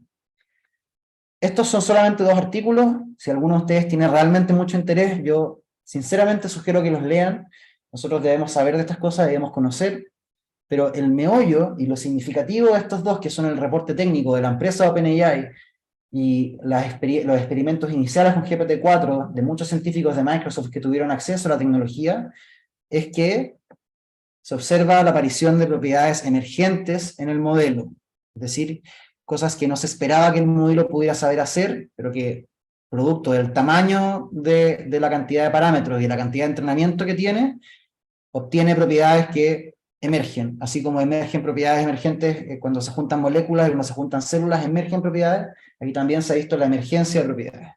Estos son solamente 2 artículos. Si alguno de ustedes tiene realmente mucho interés, yo sinceramente sugiero que los lean. Nosotros debemos saber de estas cosas, debemos conocer, pero el meollo y lo significativo de estos 2, que son el reporte técnico de la empresa OpenAI y los experimentos iniciales con GPT-4 de muchos científicos de Microsoft que tuvieron acceso a la tecnología, es que se observa la aparición de propiedades emergentes en el modelo, es decir, cosas que no se esperaba que el modelo pudiera saber hacer, pero que, producto del tamaño de la cantidad de parámetros y la cantidad de entrenamiento que tiene, obtiene propiedades que emergen, así como emergen propiedades emergentes cuando se juntan moléculas y cuando se juntan células, emergen propiedades. Aquí también se ha visto la emergencia de propiedades.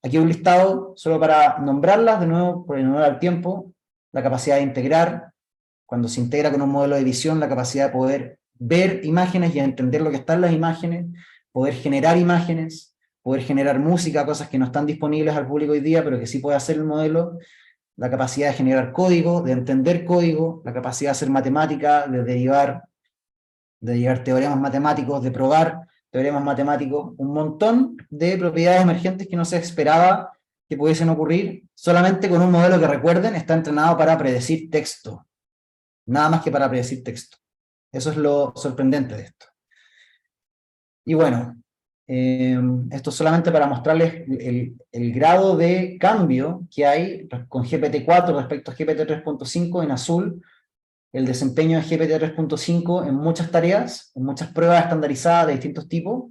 Aquí un listado, solo para nombrarlas, de nuevo, por el honor al tiempo: la capacidad de integrar, cuando se integra con un modelo de visión, la capacidad de poder ver imágenes y entender lo que está en las imágenes, poder generar imágenes, poder generar música, cosas que no están disponibles al público hoy día, pero que sí puede hacer el modelo, la capacidad de generar código, de entender código, la capacidad de hacer matemática, de derivar teoremas matemáticos, de probar teoremas matemáticos, un montón de propiedades emergentes que no se esperaba que pudiesen ocurrir solamente con un modelo que, recuerden, está entrenado para predecir texto, nada más que para predecir texto. Eso es lo sorprendente de esto. Y bueno, esto solamente para mostrarles el grado de cambio que hay con GPT-4 respecto a GPT 3.5 en azul, el desempeño de GPT 3.5 en muchas tareas, en muchas pruebas estandarizadas de distintos tipos.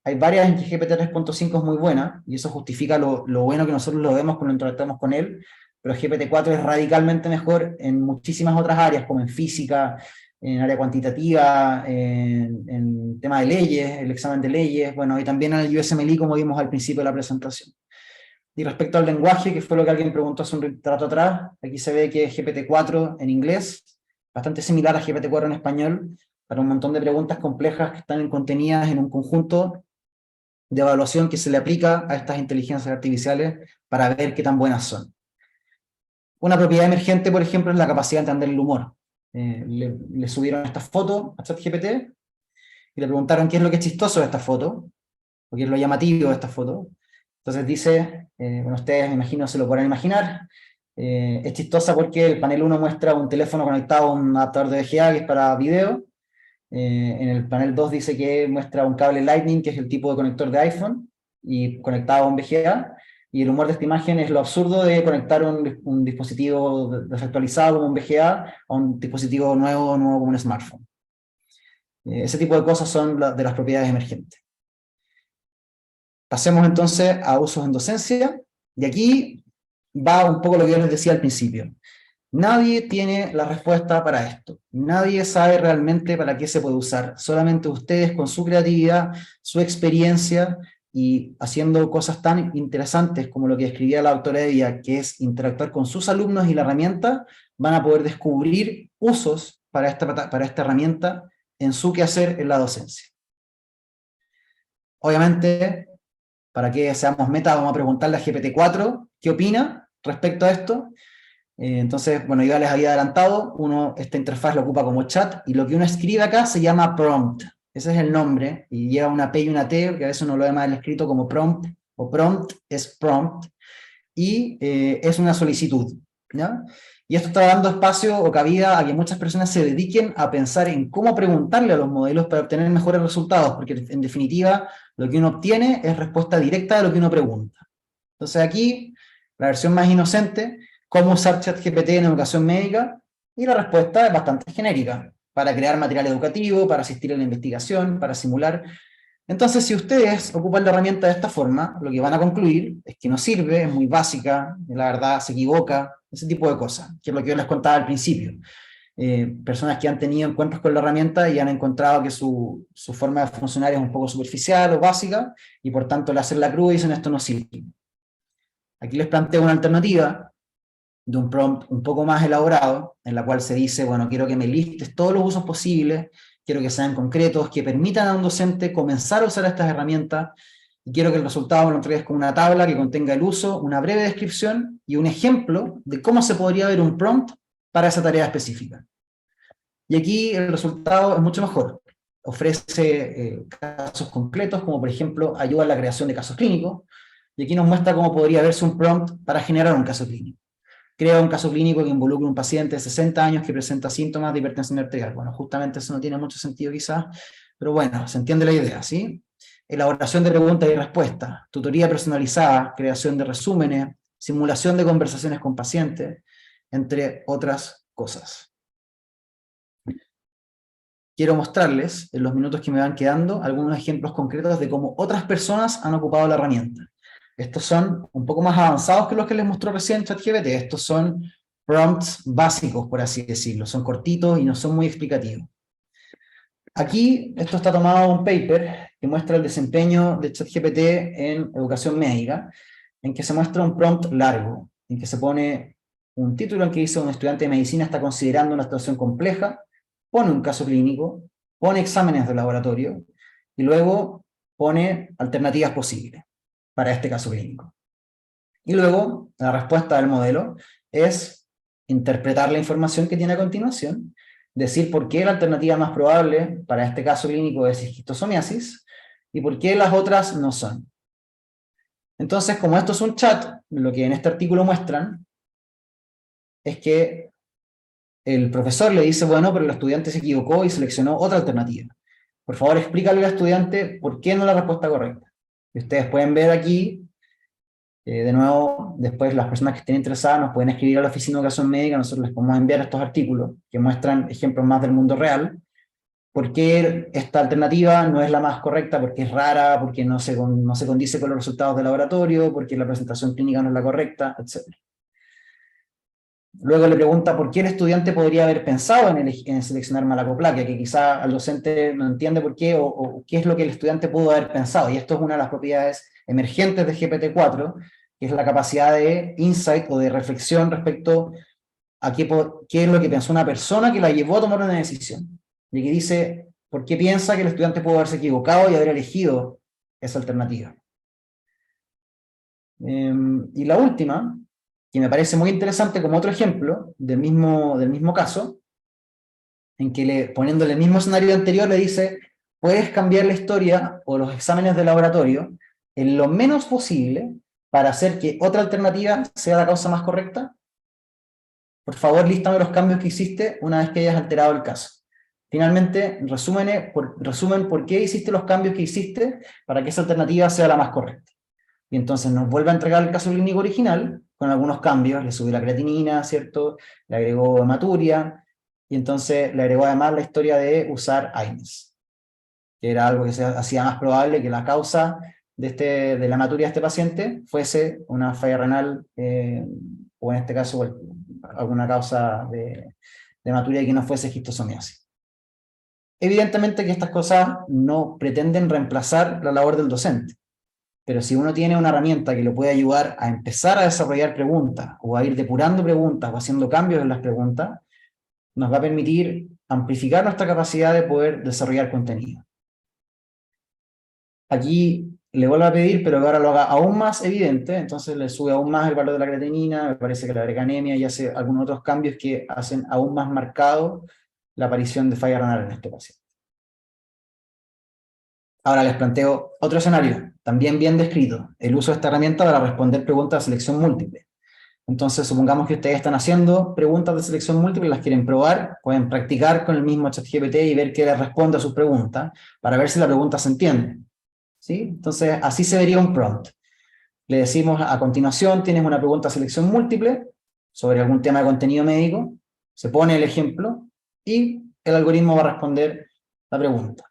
Hay varias en que GPT 3.5 es muy buena, y eso justifica lo bueno que nosotros lo vemos cuando interactuamos con él, pero GPT-4 es radicalmente mejor en muchísimas otras áreas, como en física, en área cuantitativa, en tema de leyes, el examen de leyes, bueno, y también en el USMLE, como vimos al principio de la presentación. Y respecto al lenguaje, que fue lo que alguien preguntó hace un rato atrás, aquí se ve que GPT-4 en inglés, bastante similar a GPT-4 en español, para un montón de preguntas complejas que están contenidas en un conjunto de evaluación que se le aplica a estas inteligencias artificiales para ver qué tan buenas son. Una propiedad emergente, por ejemplo, es la capacidad de entender el humor. Le subieron esta foto a ChatGPT y le preguntaron qué es lo que es chistoso de esta foto, o qué es lo llamativo de esta foto. Entonces dice, bueno, ustedes me imagino se lo podrán imaginar, es chistosa porque el panel 1 muestra un teléfono conectado a un adaptador de VGA que es para video, en el panel 2 dice que muestra un cable Lightning, que es el tipo de conector de iPhone, y conectado a un VGA, y el humor de esta imagen es lo absurdo de conectar un dispositivo desactualizado como un VGA a un dispositivo nuevo como un smartphone. Ese tipo de cosas son de las propiedades emergentes. Pasemos entonces a usos en docencia, y aquí va un poco lo que yo les decía al principio. Nadie tiene la respuesta para esto. Nadie sabe realmente para qué se puede usar. Solamente ustedes, con su creatividad, su experiencia, y haciendo cosas tan interesantes como lo que escribía la doctora Evia, que es interactuar con sus alumnos y la herramienta, van a poder descubrir usos para esta herramienta en su quehacer en la docencia. Obviamente, para que seamos meta, vamos a preguntarle a GPT-4 qué opina respecto a esto. Entonces, bueno, yo ya les había adelantado, esta interfaz lo ocupa como chat, y lo que uno escribe acá se llama prompt. Ese es el nombre, y lleva una P y una T, que a veces uno lo ve mal escrito como prompt, o prompt es prompt, y es una solicitud, ¿ya? Y esto está dando espacio o cabida a que muchas personas se dediquen a pensar en cómo preguntarle a los modelos para obtener mejores resultados, porque en definitiva lo que uno obtiene es respuesta directa de lo que uno pregunta. Entonces aquí, la versión más inocente, cómo usar ChatGPT en educación médica, y la respuesta es bastante genérica, para crear material educativo, para asistir a la investigación, para simular. Entonces, si ustedes ocupan la herramienta de esta forma, lo que van a concluir es que no sirve, es muy básica, la verdad se equivoca, ese tipo de cosas, que es lo que yo les contaba al principio. Personas que han tenido encuentros con la herramienta y han encontrado que su forma de funcionar es un poco superficial o básica, y por tanto le hacen la cruz y dicen esto no sirve. Aquí les planteo una alternativa de un prompt un poco más elaborado, en la cual se dice, bueno, quiero que me listes todos los usos posibles, quiero que sean concretos, que permitan a un docente comenzar a usar estas herramientas, y quiero que el resultado me lo entregues con una tabla que contenga el uso, una breve descripción y un ejemplo de cómo se podría ver un prompt para esa tarea específica. Y aquí el resultado es mucho mejor. Ofrece casos concretos, como por ejemplo, ayuda a la creación de casos clínicos, y aquí nos muestra cómo podría verse un prompt para generar un caso clínico. Crea un caso clínico que involucre a un paciente de 60 años que presenta síntomas de hipertensión arterial. Bueno, justamente eso no tiene mucho sentido quizás, pero bueno, se entiende la idea, ¿sí? Elaboración de preguntas y respuestas, tutoría personalizada, creación de resúmenes, simulación de conversaciones con pacientes, entre otras cosas. Quiero mostrarles, en los minutos que me van quedando, algunos ejemplos concretos de cómo otras personas han ocupado la herramienta. Estos son un poco más avanzados que los que les mostró recién ChatGPT. Estos son prompts básicos, por así decirlo. Son cortitos y no son muy explicativos. Aquí, esto está tomado de un paper que muestra el desempeño de ChatGPT en educación médica, en que se muestra un prompt largo, en que se pone un título en que dice un estudiante de medicina está considerando una situación compleja, pone un caso clínico, pone exámenes de laboratorio, y luego pone alternativas posibles para este caso clínico. Y luego, la respuesta del modelo es interpretar la información que tiene a continuación, decir por qué la alternativa más probable para este caso clínico es esquistosomiasis, y por qué las otras no son. Entonces, como esto es un chat, lo que en este artículo muestran es que el profesor le dice, bueno, pero el estudiante se equivocó y seleccionó otra alternativa. Por favor, explícale al estudiante por qué no la respuesta correcta. Y ustedes pueden ver aquí, de nuevo, después las personas que estén interesadas nos pueden escribir a la oficina de educación médica, nosotros les podemos enviar estos artículos que muestran ejemplos más del mundo real, por qué esta alternativa no es la más correcta, porque es rara, porque no se condice con los resultados del laboratorio, porque la presentación clínica no es la correcta, etc. Luego le pregunta por qué el estudiante podría haber pensado en seleccionar malacoplaquia, que quizá al docente no entiende por qué, o qué es lo que el estudiante pudo haber pensado. Y esto es una de las propiedades emergentes de GPT-4, que es la capacidad de insight o de reflexión respecto a qué es lo que pensó una persona que la llevó a tomar una decisión. Y aquí dice, ¿por qué piensa que el estudiante pudo haberse equivocado y haber elegido esa alternativa? Y la última, que me parece muy interesante como otro ejemplo del mismo caso, en que poniéndole el mismo escenario anterior le dice, puedes cambiar la historia o los exámenes de laboratorio en lo menos posible para hacer que otra alternativa sea la causa más correcta. Por favor, lístame los cambios que hiciste una vez que hayas alterado el caso. Finalmente, resumen por qué hiciste los cambios que hiciste para que esa alternativa sea la más correcta. Y entonces nos vuelve a entregar el caso clínico original, con algunos cambios, le subió la creatinina, ¿cierto? Le agregó hematuria, y entonces le agregó además la historia de usar AINES, que era algo que se hacía más probable que la causa de la hematuria de este paciente fuese una falla renal, o en este caso alguna causa de hematuria que no fuese esquistosomiasis. Evidentemente que estas cosas no pretenden reemplazar la labor del docente. Pero si uno tiene una herramienta que lo puede ayudar a empezar a desarrollar preguntas, o a ir depurando preguntas, o haciendo cambios en las preguntas, nos va a permitir amplificar nuestra capacidad de poder desarrollar contenido. Aquí le vuelvo a pedir, pero que ahora lo haga aún más evidente, entonces le sube aún más el valor de la creatinina, me parece que le agrega anemia y hace algunos otros cambios que hacen aún más marcado la aparición de falla renal en este paciente. Ahora les planteo otro escenario, también bien descrito, el uso de esta herramienta para responder preguntas de selección múltiple. Entonces, supongamos que ustedes están haciendo preguntas de selección múltiple, las quieren probar, pueden practicar con el mismo ChatGPT y ver qué les responde a sus preguntas, para ver si la pregunta se entiende. ¿Sí? Entonces, así se vería un prompt. Le decimos a continuación, tienes una pregunta de selección múltiple sobre algún tema de contenido médico, se pone el ejemplo y el algoritmo va a responder la pregunta.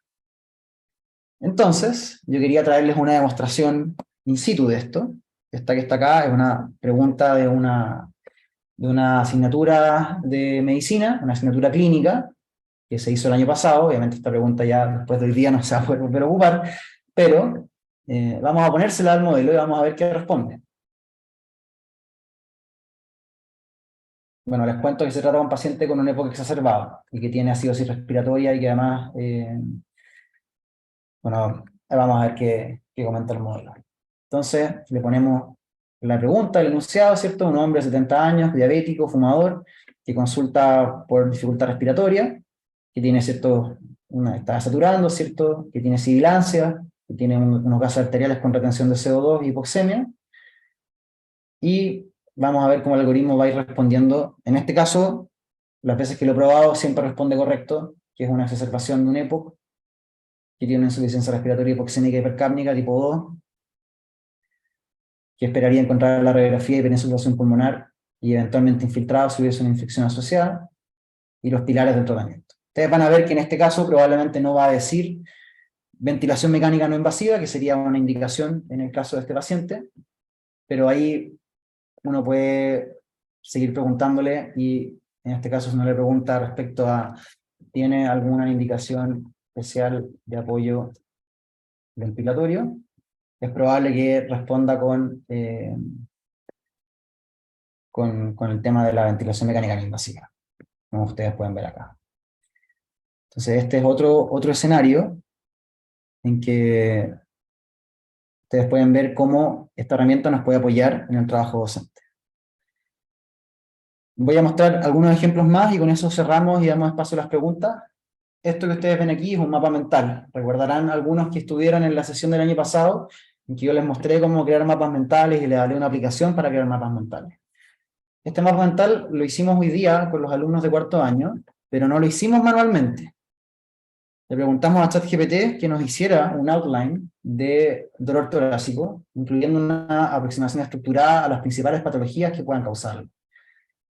Entonces, yo quería traerles una demostración in situ de esto. Esta que está acá es una pregunta de una asignatura de medicina, una asignatura clínica, que se hizo el año pasado. Obviamente esta pregunta ya después de hoy día no se va a poder volver a ocupar, pero vamos a ponérsela al modelo y vamos a ver qué responde. Bueno, les cuento que se trata de un paciente con una EPOC exacerbada y que tiene acidosis respiratoria y que además, bueno, vamos a ver qué comenta el modelo. Entonces, le ponemos la pregunta, el enunciado, ¿cierto? Un hombre de 70 años, diabético, fumador, que consulta por dificultad respiratoria, que tiene, ¿cierto? Está saturando, ¿cierto? Que tiene sibilancia, que tiene unos gases arteriales con retención de CO2 y hipoxemia. Y vamos a ver cómo el algoritmo va a ir respondiendo. En este caso, las veces que lo he probado, siempre responde correcto, que es una exacerbación de un EPOC, que tiene una insuficiencia respiratoria hipoxémica hipercápnica tipo 2, que esperaría encontrar la radiografía de hiperinsuflación pulmonar y eventualmente infiltrado si hubiese una infección asociada, y los pilares del tratamiento. Ustedes van a ver que en este caso probablemente no va a decir ventilación mecánica no invasiva, que sería una indicación en el caso de este paciente, pero ahí uno puede seguir preguntándole, y en este caso si uno le pregunta respecto a ¿tiene alguna indicación especial de apoyo ventilatorio? Es probable que responda con el tema de la ventilación mecánica no invasiva, como ustedes pueden ver acá. Entonces este es otro escenario en que ustedes pueden ver cómo esta herramienta nos puede apoyar en el trabajo docente. Voy a mostrar algunos ejemplos más y con eso cerramos y damos espacio a las preguntas. Esto que ustedes ven aquí es un mapa mental. Recordarán algunos que estuvieron en la sesión del año pasado, en que yo les mostré cómo crear mapas mentales y les hablé una aplicación para crear mapas mentales. Este mapa mental lo hicimos hoy día con los alumnos de cuarto año, pero no lo hicimos manualmente. Le preguntamos a ChatGPT que nos hiciera un outline de dolor torácico, incluyendo una aproximación estructurada a las principales patologías que puedan causarlo.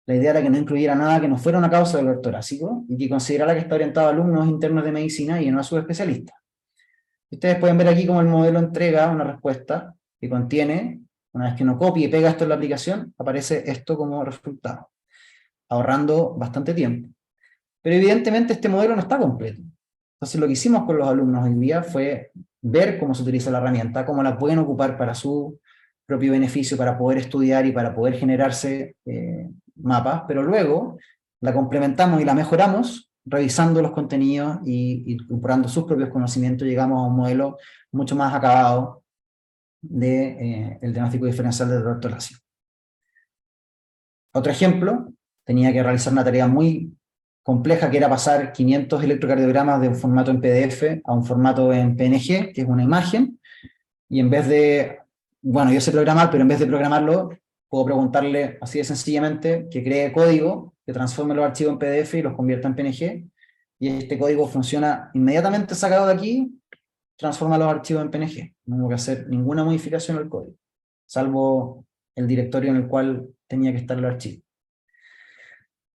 La idea era que no incluyera nada que no fuera una causa de dolor torácico y que considerara que está orientado a alumnos internos de medicina y no a subespecialistas. Ustedes pueden ver aquí cómo el modelo entrega una respuesta que contiene, una vez que uno copia y pega esto en la aplicación, aparece esto como resultado, ahorrando bastante tiempo. Pero evidentemente este modelo no está completo. Entonces lo que hicimos con los alumnos hoy día fue ver cómo se utiliza la herramienta, cómo la pueden ocupar para su propio beneficio, para poder estudiar y para poder generarse mapas, pero luego la complementamos y la mejoramos revisando los contenidos y incorporando sus propios conocimientos. Llegamos a un modelo mucho más acabado del diagnóstico diferencial de dolor torácico. Otro ejemplo, tenía que realizar una tarea muy compleja que era pasar 500 electrocardiogramas de un formato en PDF a un formato en PNG, que es una imagen, y en vez de, bueno, yo sé programar, pero en vez de programarlo, puedo preguntarle así de sencillamente que cree código, que transforme los archivos en PDF y los convierta en PNG, y este código funciona inmediatamente sacado de aquí, transforma los archivos en PNG. No tengo que hacer ninguna modificación al código, salvo el directorio en el cual tenía que estar el archivo.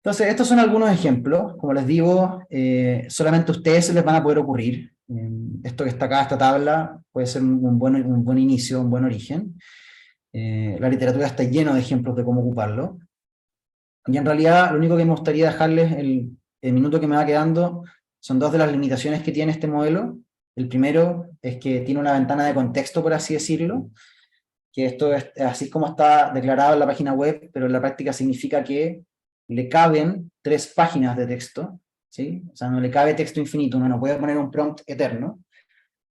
Entonces, estos son algunos ejemplos. Como les digo, solamente a ustedes se les van a poder ocurrir. Esto que está acá, esta tabla, puede ser un buen inicio, un buen origen. La literatura está llena de ejemplos de cómo ocuparlo. Y en realidad, lo único que me gustaría dejarles el minuto que me va quedando son dos de las limitaciones que tiene este modelo. El primero es que tiene una ventana de contexto, por así decirlo, que esto es así como está declarado en la página web, pero en la práctica significa que le caben 3 páginas de texto, ¿sí? O sea, no le cabe texto infinito, uno no puede poner un prompt eterno.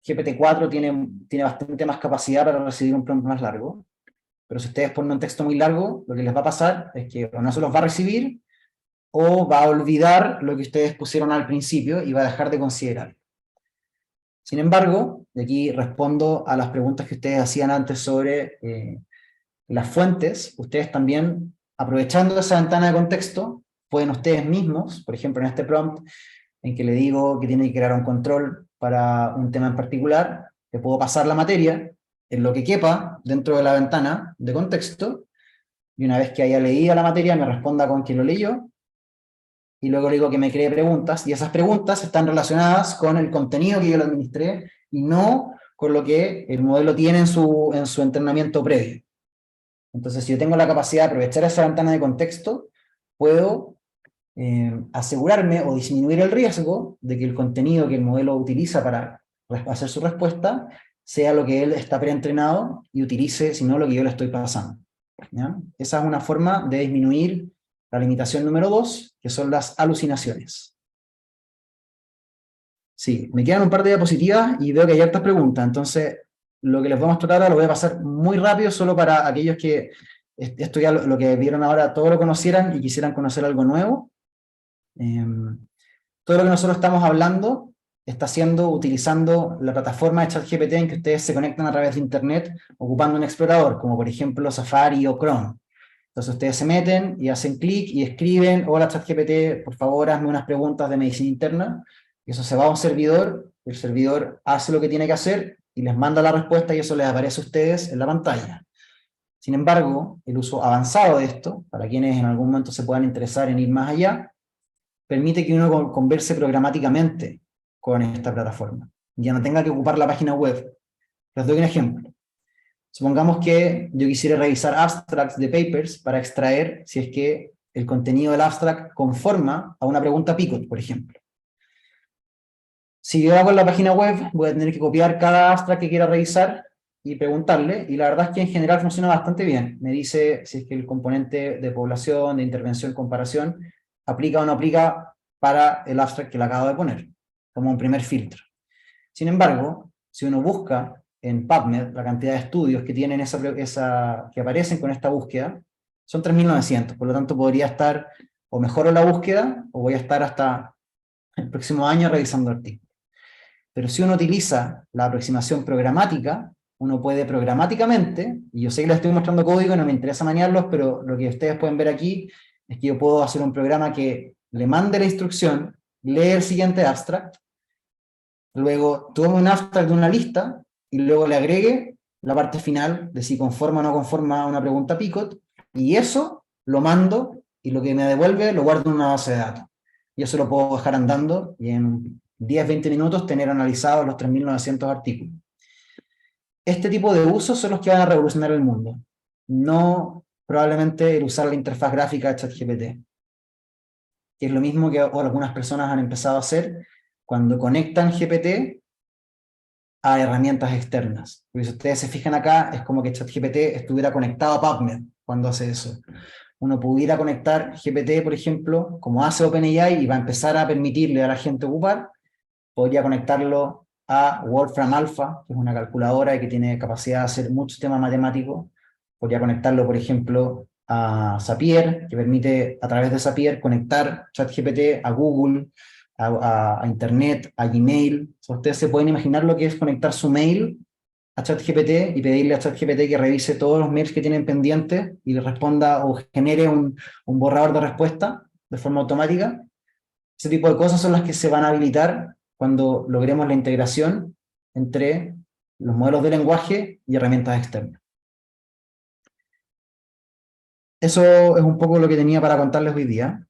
GPT-4 tiene bastante más capacidad para recibir un prompt más largo, pero si ustedes ponen un texto muy largo, lo que les va a pasar es que o no se los va a recibir, o va a olvidar lo que ustedes pusieron al principio y va a dejar de considerar. Sin embargo, y aquí respondo a las preguntas que ustedes hacían antes sobre las fuentes, ustedes también, aprovechando esa ventana de contexto, pueden ustedes mismos, por ejemplo en este prompt, en que le digo que tiene que crear un control para un tema en particular, le puedo pasar la materia en lo que quepa dentro de la ventana de contexto, y una vez que haya leído la materia me responda con quién lo leyó, y luego le digo que me cree preguntas, y esas preguntas están relacionadas con el contenido que yo le administré, y no con lo que el modelo tiene en su entrenamiento previo. Entonces, si yo tengo la capacidad de aprovechar esa ventana de contexto, puedo asegurarme o disminuir el riesgo de que el contenido que el modelo utiliza para hacer su respuesta sea lo que él está preentrenado y utilice, si no, lo que yo le estoy pasando. ¿Ya? Esa es una forma de disminuir la limitación número 2, que son las alucinaciones. Sí, me quedan un par de diapositivas y veo que hay hartas preguntas, entonces lo que les voy a mostrar ahora lo voy a pasar muy rápido, solo para aquellos que esto ya lo que vieron ahora, todo lo conocieran y quisieran conocer algo nuevo. Todo lo que nosotros estamos hablando está siendo utilizando la plataforma de ChatGPT en que ustedes se conectan a través de internet ocupando un explorador, como por ejemplo Safari o Chrome. Entonces ustedes se meten y hacen clic y escriben: hola ChatGPT, por favor hazme unas preguntas de medicina interna, y eso se va a un servidor, el servidor hace lo que tiene que hacer y les manda la respuesta, y eso les aparece a ustedes en la pantalla. Sin embargo, el uso avanzado de esto, para quienes en algún momento se puedan interesar en ir más allá, permite que uno converse programáticamente con esta plataforma. Ya no tenga que ocupar la página web. Les doy un ejemplo. Supongamos que yo quisiera revisar abstracts de papers para extraer si es que el contenido del abstract conforma a una pregunta Picot, por ejemplo. Si yo hago en la página web, voy a tener que copiar cada abstract que quiera revisar y preguntarle, y la verdad es que en general funciona bastante bien. Me dice si es que el componente de población, de intervención, comparación, aplica o no aplica para el abstract que le acabo de poner, como un primer filtro. Sin embargo, si uno busca en PubMed la cantidad de estudios que tienen que aparecen con esta búsqueda, son 3.900, por lo tanto podría estar, o mejoro la búsqueda, o voy a estar hasta el próximo año revisando artículos. Pero si uno utiliza la aproximación programática, uno puede programáticamente, y yo sé que les estoy mostrando código y no me interesa manejarlos, pero lo que ustedes pueden ver aquí es que yo puedo hacer un programa que le mande la instrucción, lee el siguiente abstract, luego tome un abstract de una lista, y luego le agregue la parte final de si conforma o no conforma a una pregunta Picot, y eso lo mando, y lo que me devuelve lo guardo en una base de datos. Y eso lo puedo dejar andando, y en 10-20 minutos tener analizados los 3.900 artículos. Este tipo de usos son los que van a revolucionar el mundo, no probablemente el usar la interfaz gráfica de ChatGPT, que es lo mismo que algunas personas han empezado a hacer cuando conectan GPT a herramientas externas. Porque si ustedes se fijan acá, es como que ChatGPT estuviera conectado a PubMed cuando hace eso. Uno pudiera conectar GPT, por ejemplo, como hace OpenAI, y va a empezar a permitirle a la gente ocupar, podría conectarlo a Wolfram Alpha, que es una calculadora y que tiene capacidad de hacer muchos temas matemáticos. Podría conectarlo, por ejemplo, a Zapier, que permite a través de Zapier conectar ChatGPT a Google, a Internet, a Gmail. O sea, ustedes se pueden imaginar lo que es conectar su mail a ChatGPT y pedirle a ChatGPT que revise todos los mails que tienen pendientes y le responda o genere un borrador de respuesta de forma automática. Ese tipo de cosas son las que se van a habilitar cuando logremos la integración entre los modelos de lenguaje y herramientas externas. Eso es un poco lo que tenía para contarles hoy día.